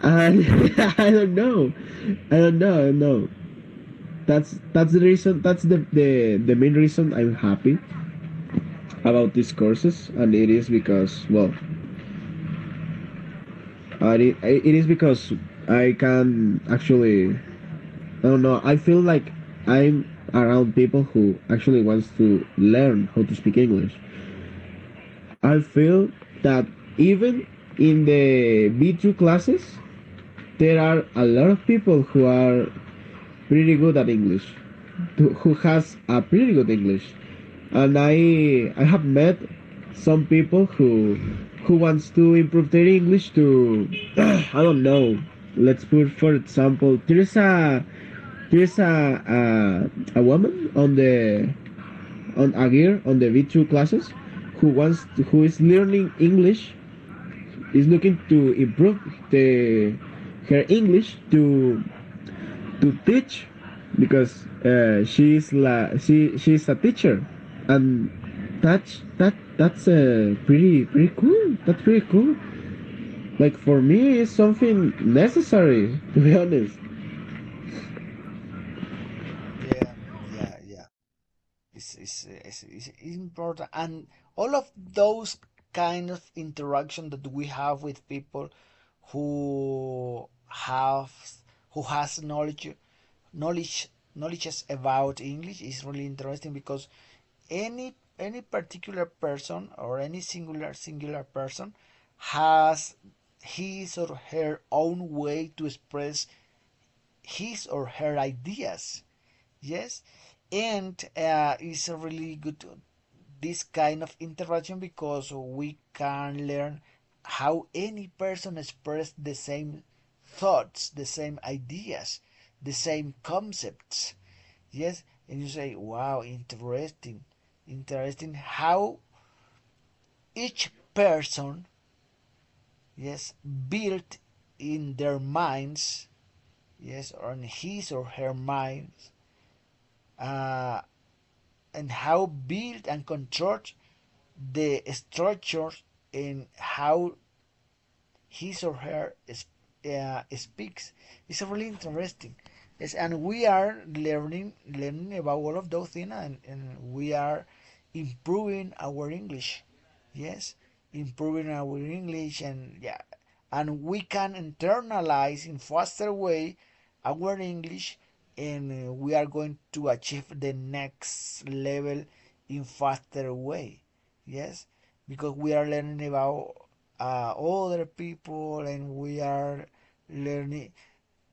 And I don't know, I don't know. That's the reason. That's the main reason I'm happy about these courses, and it is because it is because I can actually I don't know. I feel like I'm around people who actually wants to learn how to speak English. I feel that even in the B2 classes, there are a lot of people who are pretty good at English, who has a pretty good English, and I have met some people who wants to improve their English to I don't know. Let's put for example, there's a woman on Agir on the V2 classes who is learning English, is looking to improve the her English to teach because she's a teacher, and that's pretty cool. That's pretty cool. Like for me, it's something necessary, to be honest. Yeah, yeah, yeah. It's important, and all of those kind of interaction that we have with people who have who has knowledges about English is really interesting because any particular person or any singular person has his or her own way to express his or her ideas. Yes, and it's a really good this kind of interaction because we can learn how any person express the same thoughts, the same ideas, the same concepts. Yes, and you say, wow, interesting how each person, yes, built in their minds, yes, or in his or her minds, uh, and how build and control the structures and how his or her speaks. It's really interesting. Yes, and we are learning about all of those things, and we are improving our English. Yes, improving our English, and yeah, and we can internalize in faster way our English, and we are going to achieve the next level in faster way. Yes, because we are learning about other people, and we are learning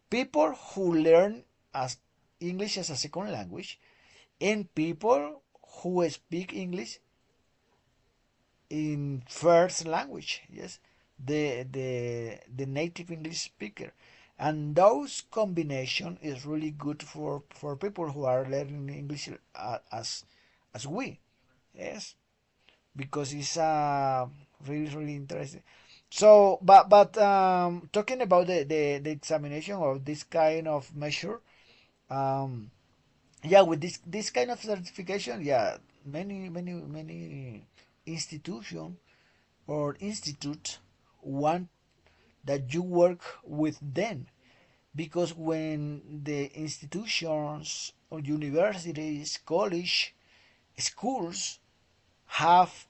people who learn as English as a second language, and people who speak English in first language. Yes, the native English speaker, and those combination is really good for people who are learning English as we. Yes, because it's really interesting. So, but talking about the examination of this kind of measure, um, yeah, with this kind of certification, yeah, many institution or institute want that you work with them, because when the institutions or universities, college, schools have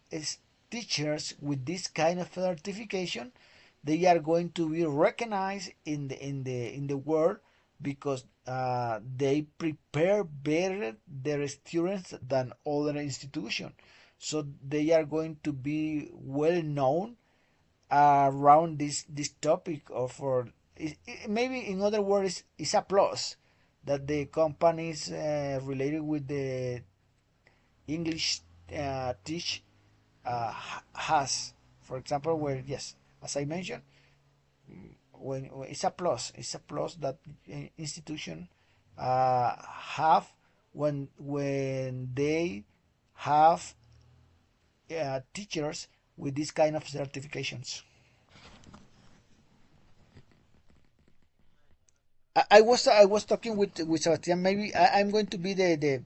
teachers with this kind of certification, they are going to be recognized in the world, because they prepare better their students than other institutions. So they are going to be well known around this topic of, or maybe in other words, it's a plus that the companies related with the English teach has. For example, where, yes, as I mentioned, when it's a plus that institution have when they have teachers with this kind of certifications. I was talking with Sebastian. Maybe I'm going to be the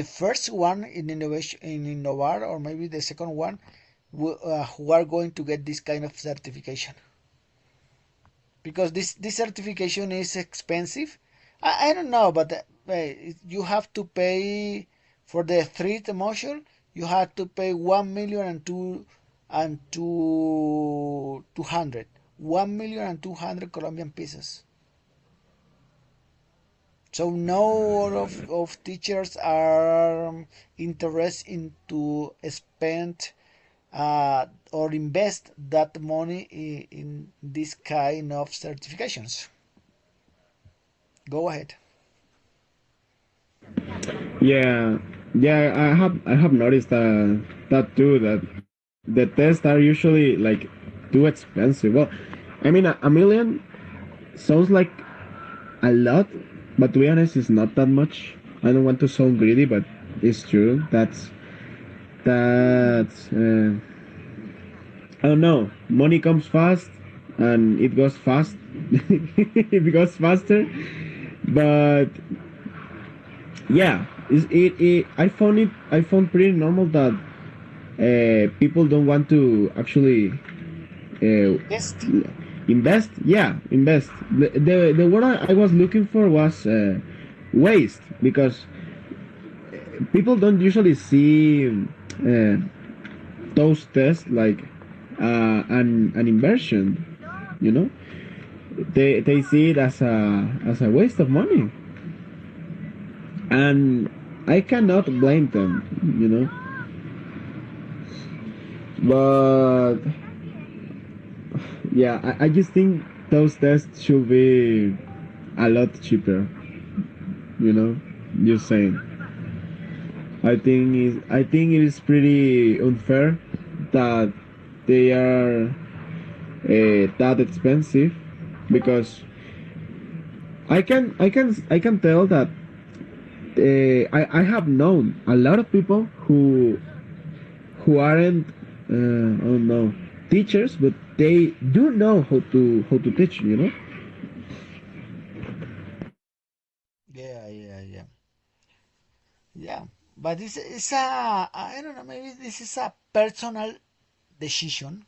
first one in innovation in Innovar, or maybe the second one who are going to get this kind of certification, because this certification is expensive. I don't know, but you have to pay for the third module. You have to pay 1,000,000 and 200 1,200,000 Colombian pesos. So no all of teachers are interested into spend or invest that money in this kind of certifications. Go ahead. Yeah, yeah, I have noticed that too. That the tests are usually like too expensive. Well, I mean, a million sounds like a lot, but to be honest, it's not that much. I don't want to sound greedy, but it's true. That's. I don't know. Money comes fast, and it goes fast. It goes faster, but yeah, I found pretty normal that people don't want to actually uh, Best. invest. Yeah, invest. The word I was looking for was waste, because people don't usually see those tests like an inversion. You know, they see it as a waste of money, and I cannot blame them. You know, but yeah, I just think those tests should be a lot cheaper. You know, just saying. I think it is pretty unfair that they are that expensive, because I can tell that I have known a lot of people who aren't I don't know, teachers, but they do know how to teach. You know. Yeah, yeah, yeah, yeah. But it's a, I don't know. Maybe this is a personal decision.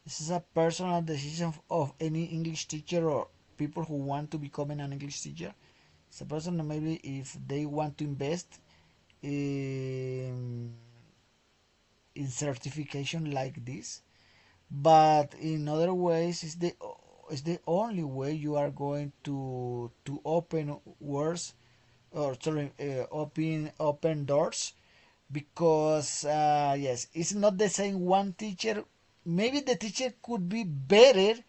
This is a personal decision of any English teacher or people who want to become an English teacher. the person maybe if they want to invest in certification like this, but in other ways it's the only way you are going to open words, or sorry, open doors, because yes, it's not the same. One teacher, maybe the teacher could be better,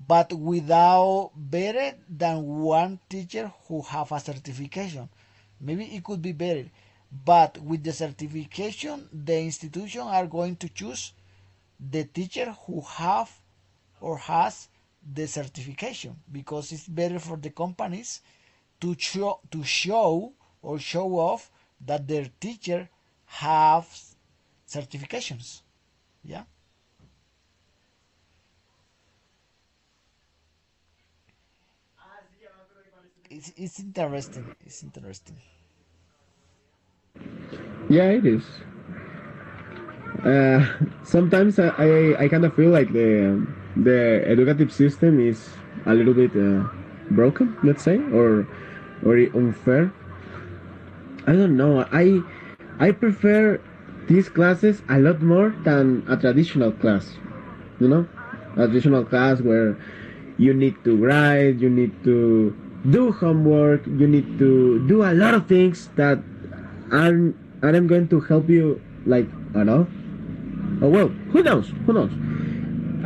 but without better than one teacher who have a certification. Maybe it could be better, but with the certification the institution are going to choose the teacher who have or has the certification, because it's better for the companies to show or show off that their teacher have certifications. Yeah, it's interesting. It's interesting. Yeah, it is. Uh, Sometimes I kind of feel like the educative system is a little bit broken, let's say, or unfair. I don't know. I prefer these classes a lot more than a traditional class. You know, a traditional class where you need to write, you need to do homework, you need to do a lot of things that aren't going to help you, like, I don't know. Oh well, who knows? Who knows?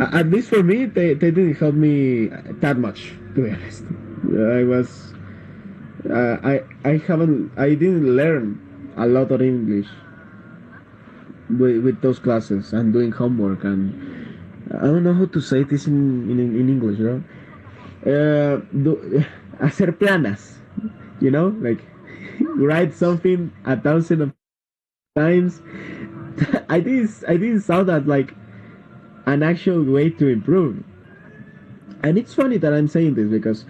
At least for me, they didn't help me that much. To be honest, I was I didn't learn a lot of English with those classes and doing homework, and I don't know how to say this in English, you know. Hacer planas, you know, like write something 1,000 of times. I didn't saw that like an actual way to improve. And it's funny that I'm saying this because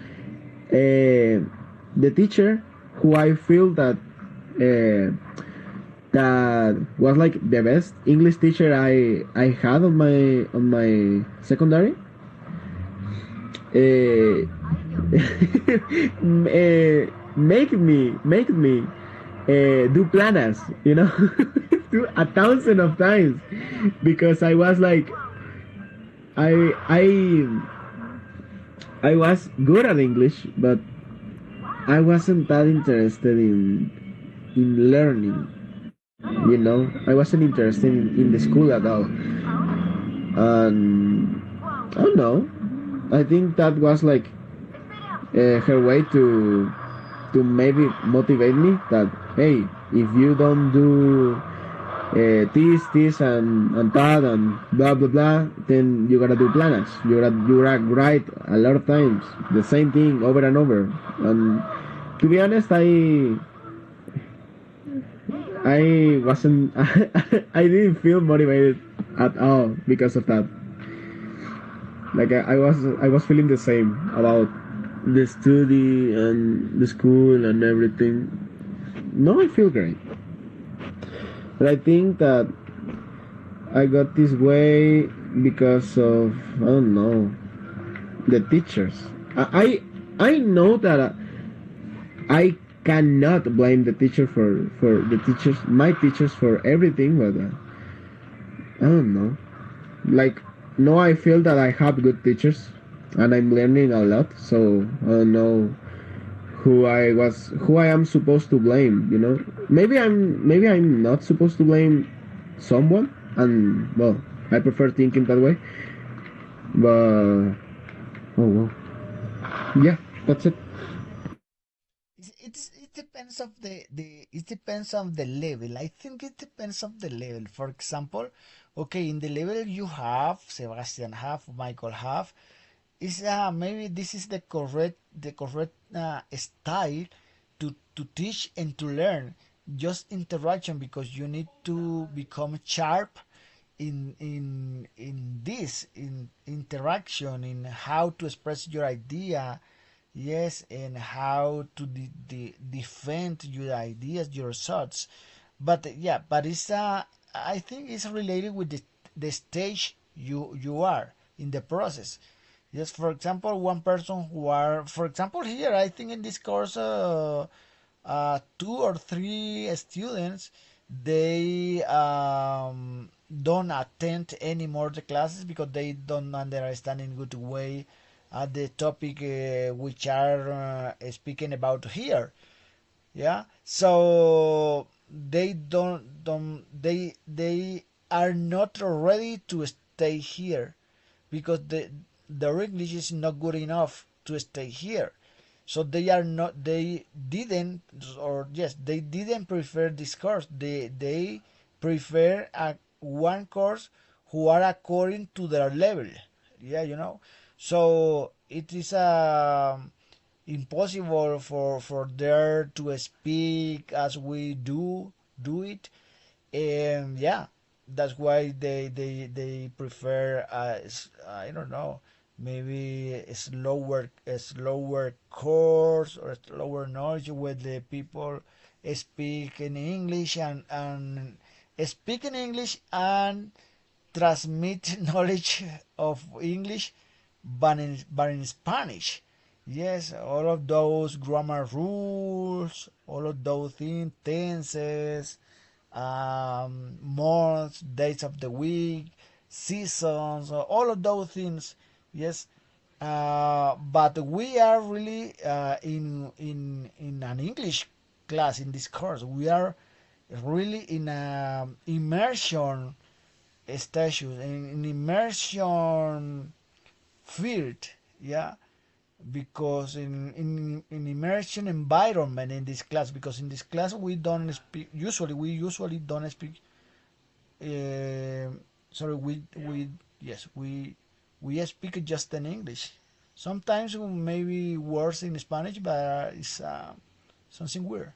the teacher who I feel uh, that was like the best English teacher I had on my secondary. Uh, make me do planas, you know, do 1,000 of times, because I was like I I was good at English, but I wasn't that interested in learning. You know, I wasn't interested in the school at all, and I don't know. I think that was like her way to maybe motivate me that, hey, if you don't do this and that and blah blah blah, then you gotta do planas. You gotta write a lot of times the same thing over and over. And to be honest, I wasn't I didn't feel motivated at all because of that. Like I was feeling the same about the study and the school and everything. No, I feel great, but I think that I got this way because of, I don't know, the teachers. I know that I cannot blame the teacher for the teachers, my teachers, for everything, but I don't know. Like, no, I feel that I have good teachers and I'm learning a lot, so I don't know who I am supposed to blame, you know. Maybe I'm not supposed to blame someone, and well, I prefer thinking that way. But oh well. Yeah, that's it. It depends of the it depends on the level. I think it depends on the level. For example, okay, in the level you have Sebastian have Michael have, is maybe this is the correct style to teach and to learn, just interaction, because you need to become sharp in this, in interaction, in how to express your idea. Yes, and how to defend your ideas, your thoughts. But yeah, but it's I think it's related with the stage you are in the process. Yes, for example, one person who are, for example, here, I think in this course, two or three students, they don't attend anymore the classes because they don't understand in good way the topic which are speaking about here. Yeah, so they are not ready to stay here because their English is not good enough to stay here. So they didn't, or yes, they didn't prefer this course. They prefer one course who are according to their level. Yeah, So it is impossible for there to speak as we do it, and yeah, that's why they prefer I don't know, maybe a slower course or a slower knowledge where the people speak in English and speak in English and transmit knowledge of English, but in Spanish. Yes, all of those grammar rules, all of those things, tenses, months, days of the week, seasons, all of those things. Yes, but we are really in an English class in this course. We are really in a immersion station, in immersion field. Yeah, because in immersion environment in this class, because in this class we usually don't speak uh, sorry we yes we speak just in English, sometimes maybe words in Spanish, but it's something weird.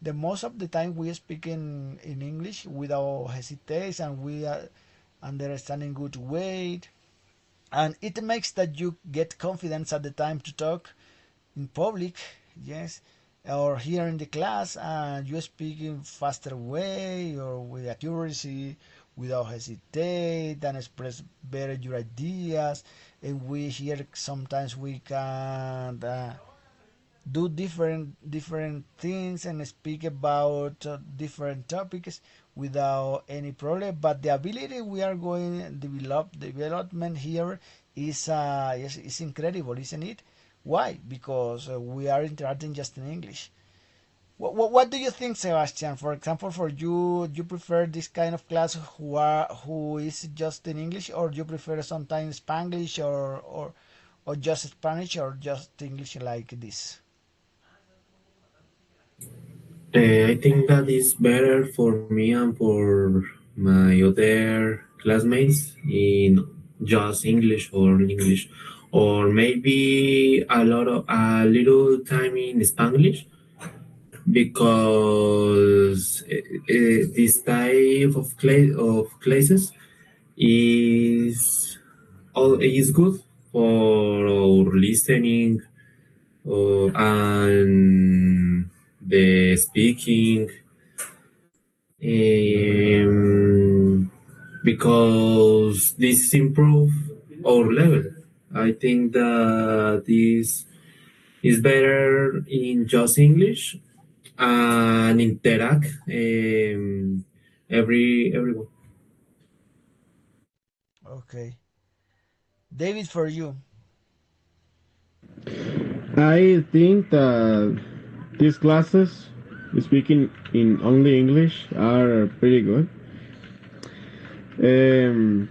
The most of the time we speak in English without hesitation, and we understand in good way, and it makes that you get confidence at the time to talk in public. Yes, or here in the class, and you speak in faster way or with accuracy, without hesitate, and express better your ideas. And we here sometimes we can do different things and speak about different topics without any problem. But the ability we are going to development here is incredible, isn't it? Why? Because we are interacting just in English. What do you think, Sebastian? For example, for you, you prefer this kind of class who is just in English, or you prefer sometimes Spanglish, or just Spanish, or just English like this? I think that is better for me and for my other classmates in just English or English, or maybe a little time in Spanglish because this type of classes is good for our listening and the speaking, um, because this improve our level. I think that this is better in just English and interact everyone. Okay, David, for you. I think that these classes, speaking in only English, are pretty good. Um,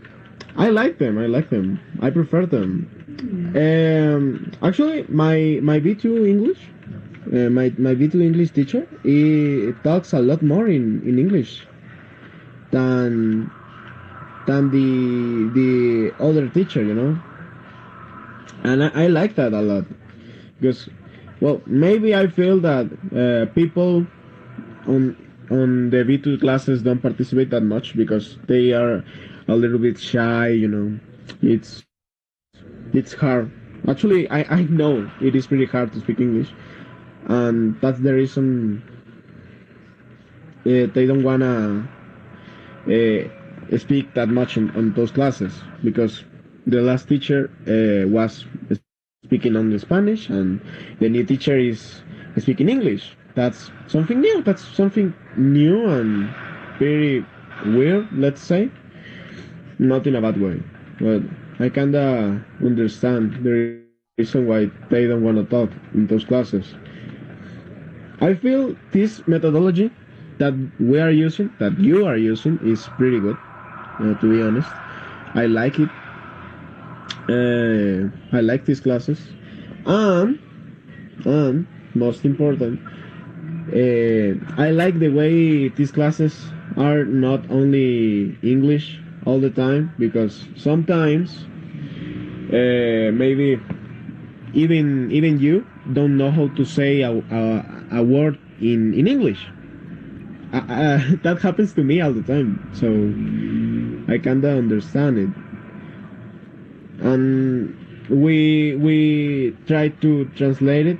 I like them. I like them. I prefer them. Actually, my B2 English, my B2 English teacher, he talks a lot more in English than the other teacher, and I like that a lot because, well, maybe I feel that people on the B2 classes don't participate that much because they are a little bit shy. It's hard. Actually, I know it is pretty hard to speak English, and that's the reason they don't wanna speak that much on those classes because the last teacher was speaking on the Spanish, and the new teacher is speaking English. That's something new. That's something new and very weird, let's say. Not in a bad way, but I kinda understand the reason why they don't want to talk in those classes. I feel this methodology that we are using, that you are using, is pretty good. To be honest, I like it. I like these classes, and most important, I like the way these classes are not only English all the time, because sometimes maybe even you don't know how to say a word in English. That happens to me all the time, so I kinda understand it. And we try to translate it,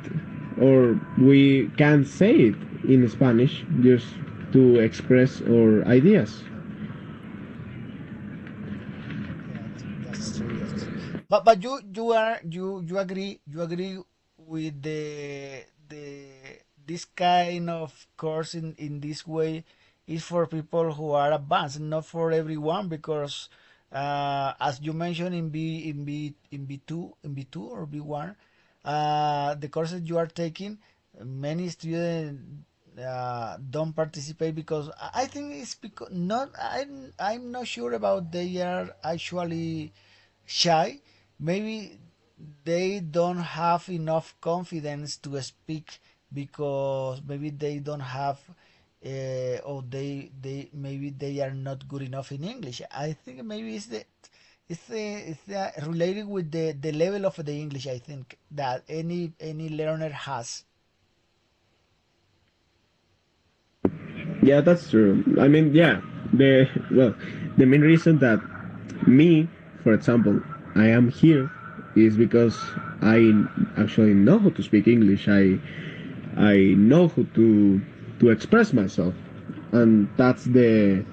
or we can say it in Spanish just to express our ideas. That's true. That's true. But you agree with the this kind of course in this way is for people who are advanced, not for everyone, because as you mentioned in B2 or B1, the courses you are taking, many students don't participate because I think it's because not I'm not sure about they are actually shy. Maybe they don't have enough confidence to speak because maybe they don't have or they maybe they are not good enough in English. I think maybe it's the related with the level of the English. I think that any learner has. Yeah, that's true. I mean, yeah, the well, the main reason that me, for example, I am here is because I actually know how to speak English. I know how to express myself, and that's the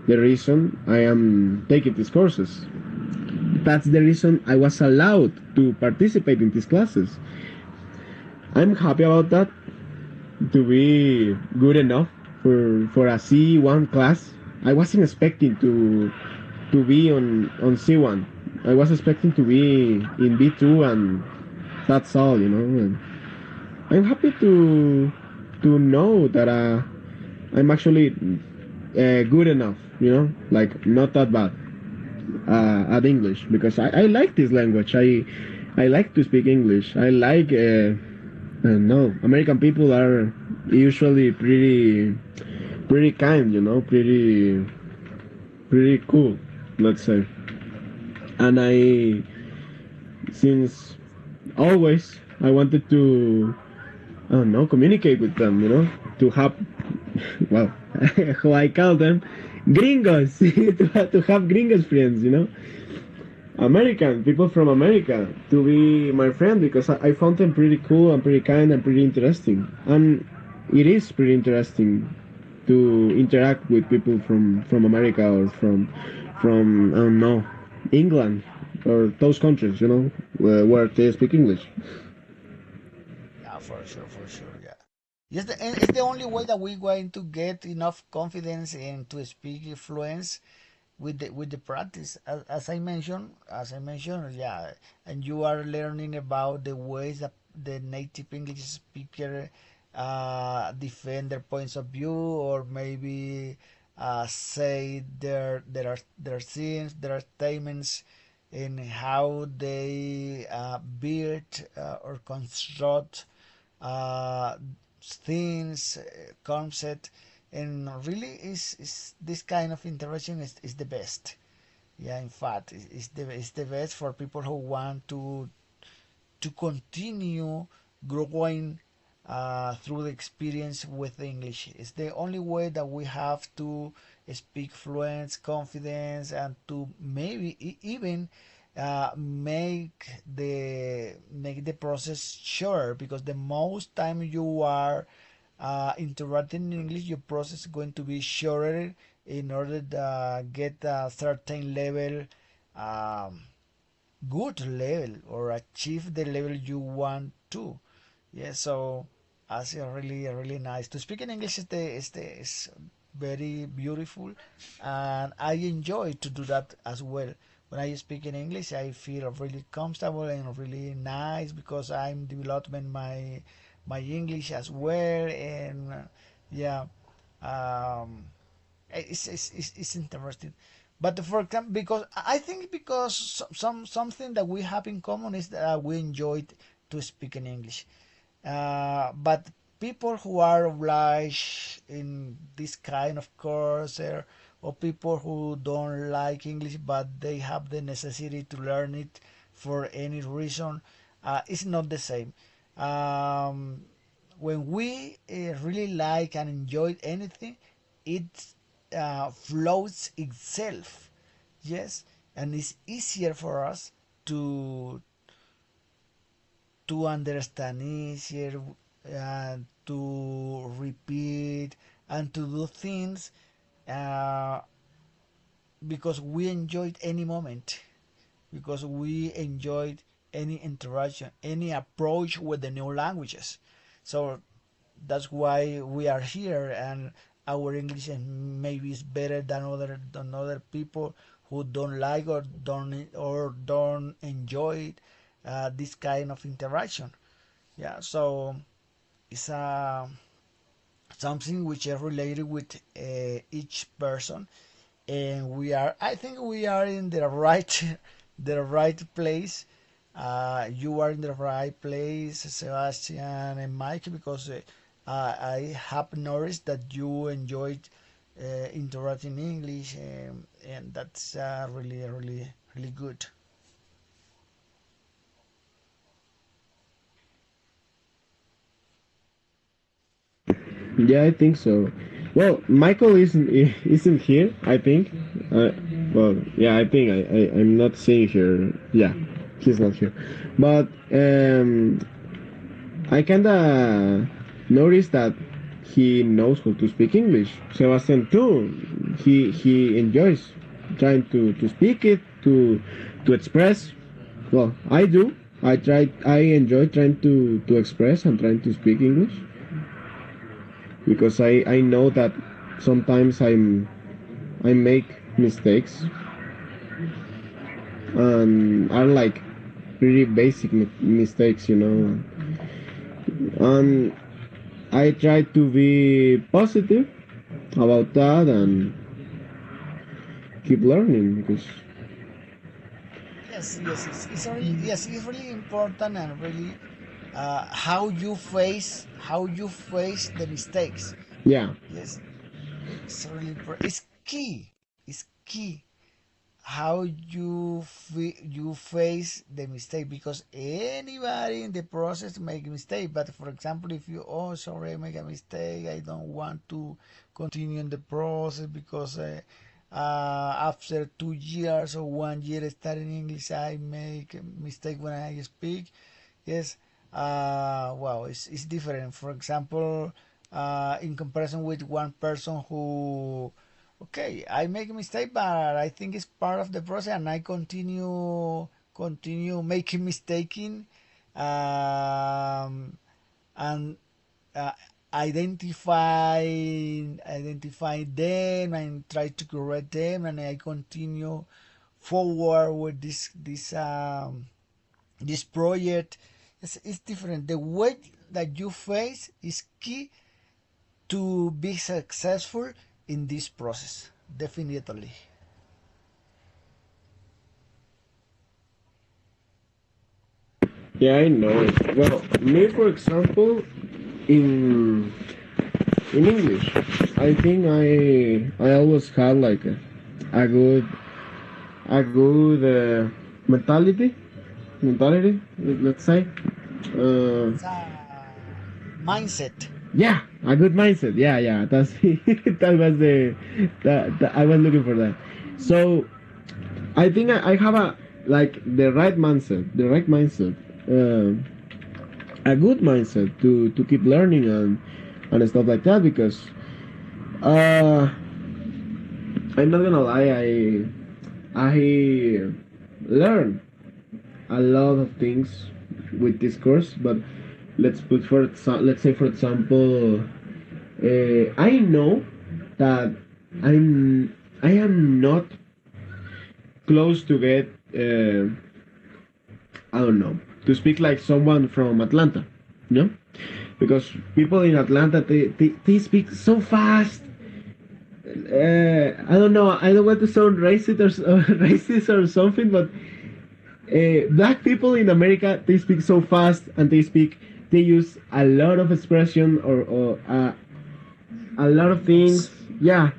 reason I am taking these courses. That's the reason I was allowed to participate in these classes. I'm happy about that, to be good enough for a C1 class. I wasn't expecting to be on C1. I was expecting to be in B2, and that's all, you know. And I'm happy to know that I'm actually good enough, you know, like not that bad at English, because I like this language. I like to speak English. I like no, American people are usually pretty kind, you know, pretty cool, let's say. And I, since always, I wanted to, I don't know, communicate with them, you know, to have, well, how I call them, gringos, to have gringos friends, you know, American people from America to be my friend, because I found them pretty cool and pretty kind and pretty interesting. And it is pretty interesting to interact with people from America, or from I don't know, England, or those countries, you know, where they speak English. Yeah, for sure, yeah. Yes, and it's the only way that we're going to get enough confidence and to speak fluence with the practice. As I mentioned, yeah, and you are learning about the ways that the native English speaker defend their points of view, or maybe say their scenes, their statements, and how they build or construct uh, things, concept, and really is this kind of interaction is the best. Yeah, in fact, it's the best for people who want to continue growing through the experience with English. It's the only way that we have to speak fluent, confidence, and to maybe even make the process shorter, because the most time you are interacting in English, your process is going to be shorter in order to get a certain level. Um, good level or achieve the level you want to. Yeah, so that's really nice. To speak in English is very beautiful, and I enjoy to do that as well. When I speak in English, I feel really comfortable and really nice because I'm developing my English as well, and yeah, um, it's interesting. But for example, because I think because something that we have in common is that we enjoy to speak in English. But people who are obliged in this kind of course, or people who don't like English but they have the necessity to learn it for any reason, it's not the same. Um, when we really like and enjoy anything, it flows itself. Yes, and it's easier for us to understand easier, to repeat and to do things, uh, because we enjoyed any moment, because we enjoyed any interaction, any approach with the new languages. So that's why we are here, and our English maybe is better than other people who don't like or don't enjoy this kind of interaction. Yeah, so it's something which is related with each person, and I think we are in the right the right place. You are in the right place, Sebastian and Mike, because I have noticed that you enjoyed interacting in English, and that's really good. Yeah, I think so. Well, Michael isn't here. I think. Well, yeah, I think I'm not seeing here. Yeah, he's not here. But I kinda noticed that he knows how to speak English. Sebastian too. He enjoys trying to speak it to express. Well, I do. I enjoy trying to express and trying to speak English because I know that sometimes I make mistakes and are like pretty basic mistakes, you know. And I try to be positive about that and keep learning because Yes, it's really important, and really how you face the mistakes. yeah, Yes, it's really important. It's key. It's key how you face the mistake, because anybody in the process make a mistake. But for example, if you, oh, sorry, I make a mistake, I don't want to continue in the process because after 2 years or 1 year studying English, I make a mistake when I speak. Yes, wow, it's different. For example, in comparison with one person who, okay, I make a mistake, but I think it's part of the process, and I continue making mistaking, um, and uh, identify identify them and try to correct them, and I continue forward with this project. It's different. The way that you face is key to be successful in this process. Definitely. yeah, I know. Well, me for example, in in English, I think I always had like a good a good mentality, let's say. Uh, It's a mindset. yeah, a good mindset. Yeah, yeah. That's that was that I was looking for that. So I think I have a like the right mindset, uh, a good mindset to keep learning and stuff like that because uh, I'm not gonna lie, I learn a lot of things with this course, but let's say for example, I know that I am not close to get I don't know, to speak like someone from Atlanta, you know, because people in Atlanta they speak so fast. I don't know. I don't want to sound racist or racist or something, but black people in America they speak so fast and they use a lot of expression or a lot of things. Yeah,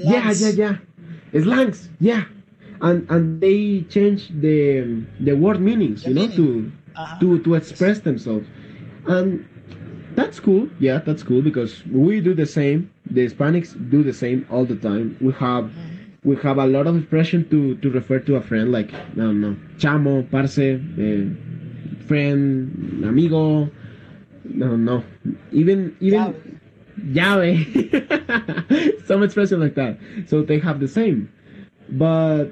yeah, yeah, Slangs. yeah. Slangs. Yeah, and they change the word meanings, The you know, meaning. Uh-huh. to Yes. express themselves, and that's cool. Yeah, that's cool because we do the same. The Hispanics do the same all the time. Mhm. We have a lot of expression to refer to a friend, like I don't know, chamo, parce, friend, amigo. No, no, even Llave. llave. Some expression like that. So they have the same, but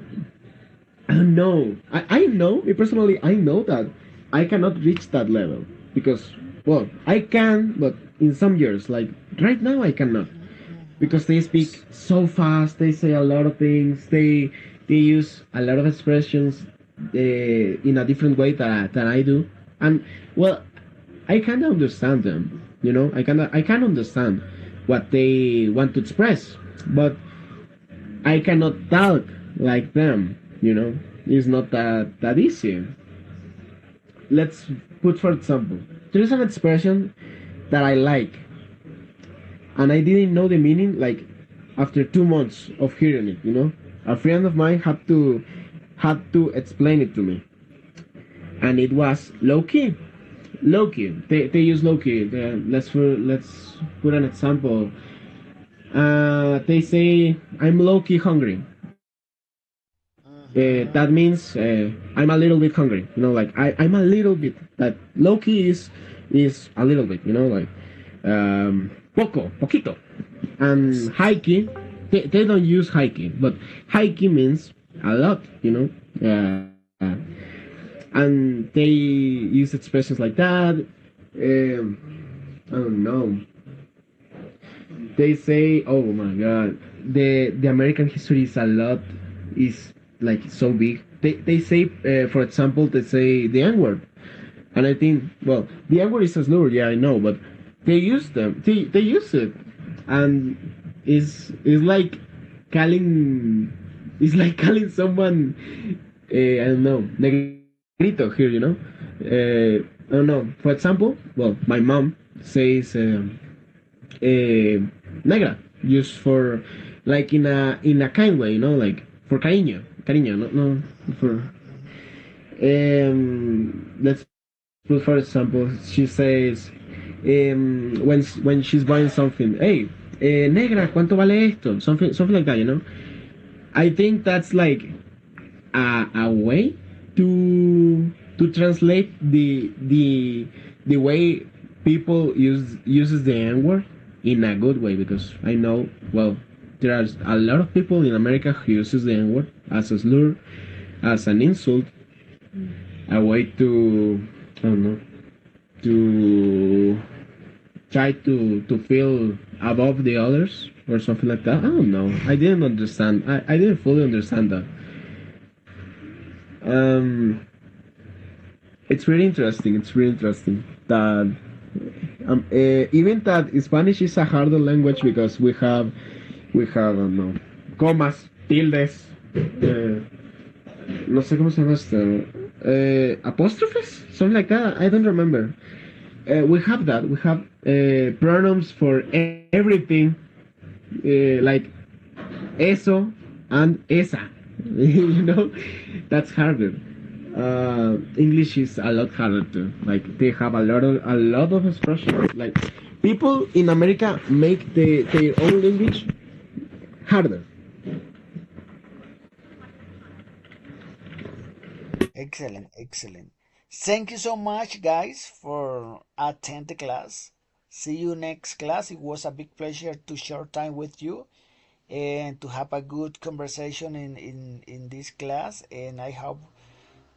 I don't know. I know, me personally, I know that I cannot reach that level because, well, I can, but in some years, like right now, I cannot because they speak Yes. so fast. They say a lot of things. They use a lot of expressions in a different way that I do, and well, I can understand them. You know, I can understand what they want to express, but I cannot talk like them. You know, it's not that easy. Let's put for example, there is an expression that I like, and I didn't know the meaning like after 2 months of hearing it. You know, a friend of mine had to explain it to me, and it was low key. Low key. They use low key. Let's put an example. They say I'm low key hungry. That Mm-hmm. means I'm a little bit hungry. You know, like I'm a little bit. That low key is a little bit. You know, like poquito. Yes. And high key, they don't use high key, but high key means a lot. You know, and they use expressions like that. I don't know. They say, oh my god, the American history is a lot, is like so big. They say, for example, they say the N word, and I think, well, the N word is a slur, yeah, I know, but they use them, they use it, and is like calling, it's like calling someone, I don't know, negrito here, you know. I don't know. For example, well, my mom says. Negra, used for like in a kind way, you know, like for cariño, no for. Mm-hmm. Let's put for example, she says, when she's buying something, hey, negra, ¿cuánto vale esto? Something like that, you know. I think that's like a way to translate the way people uses the N word in a good way because I know, well, there are a lot of people in America who uses the N word as a slur, as an insult, a way to, I don't know, to try to feel above the others or something like that. I don't know. I didn't understand. I didn't fully understand that. Um, it's really interesting. It's really interesting that even that Spanish is a harder language because we have I don't know, comas, tildes, no sé cómo se llama esto, apostrophes, something like that. I don't remember. We have that. We have pronouns for everything, like eso and esa. You know, that's harder. English is a lot harder too. Like they have a lot of expressions. Like people in America make their own language harder. Excellent, excellent. Thank you so much, guys, for attend the class. See you next class. It was a big pleasure to share time with you and to have a good conversation in this class. And I hope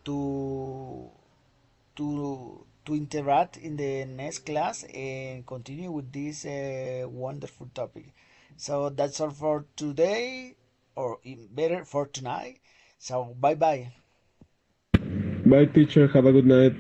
to to interact in the next class and continue with this wonderful topic. So that's all for today, or better for tonight. So bye bye. Bye, teacher. Have a good night.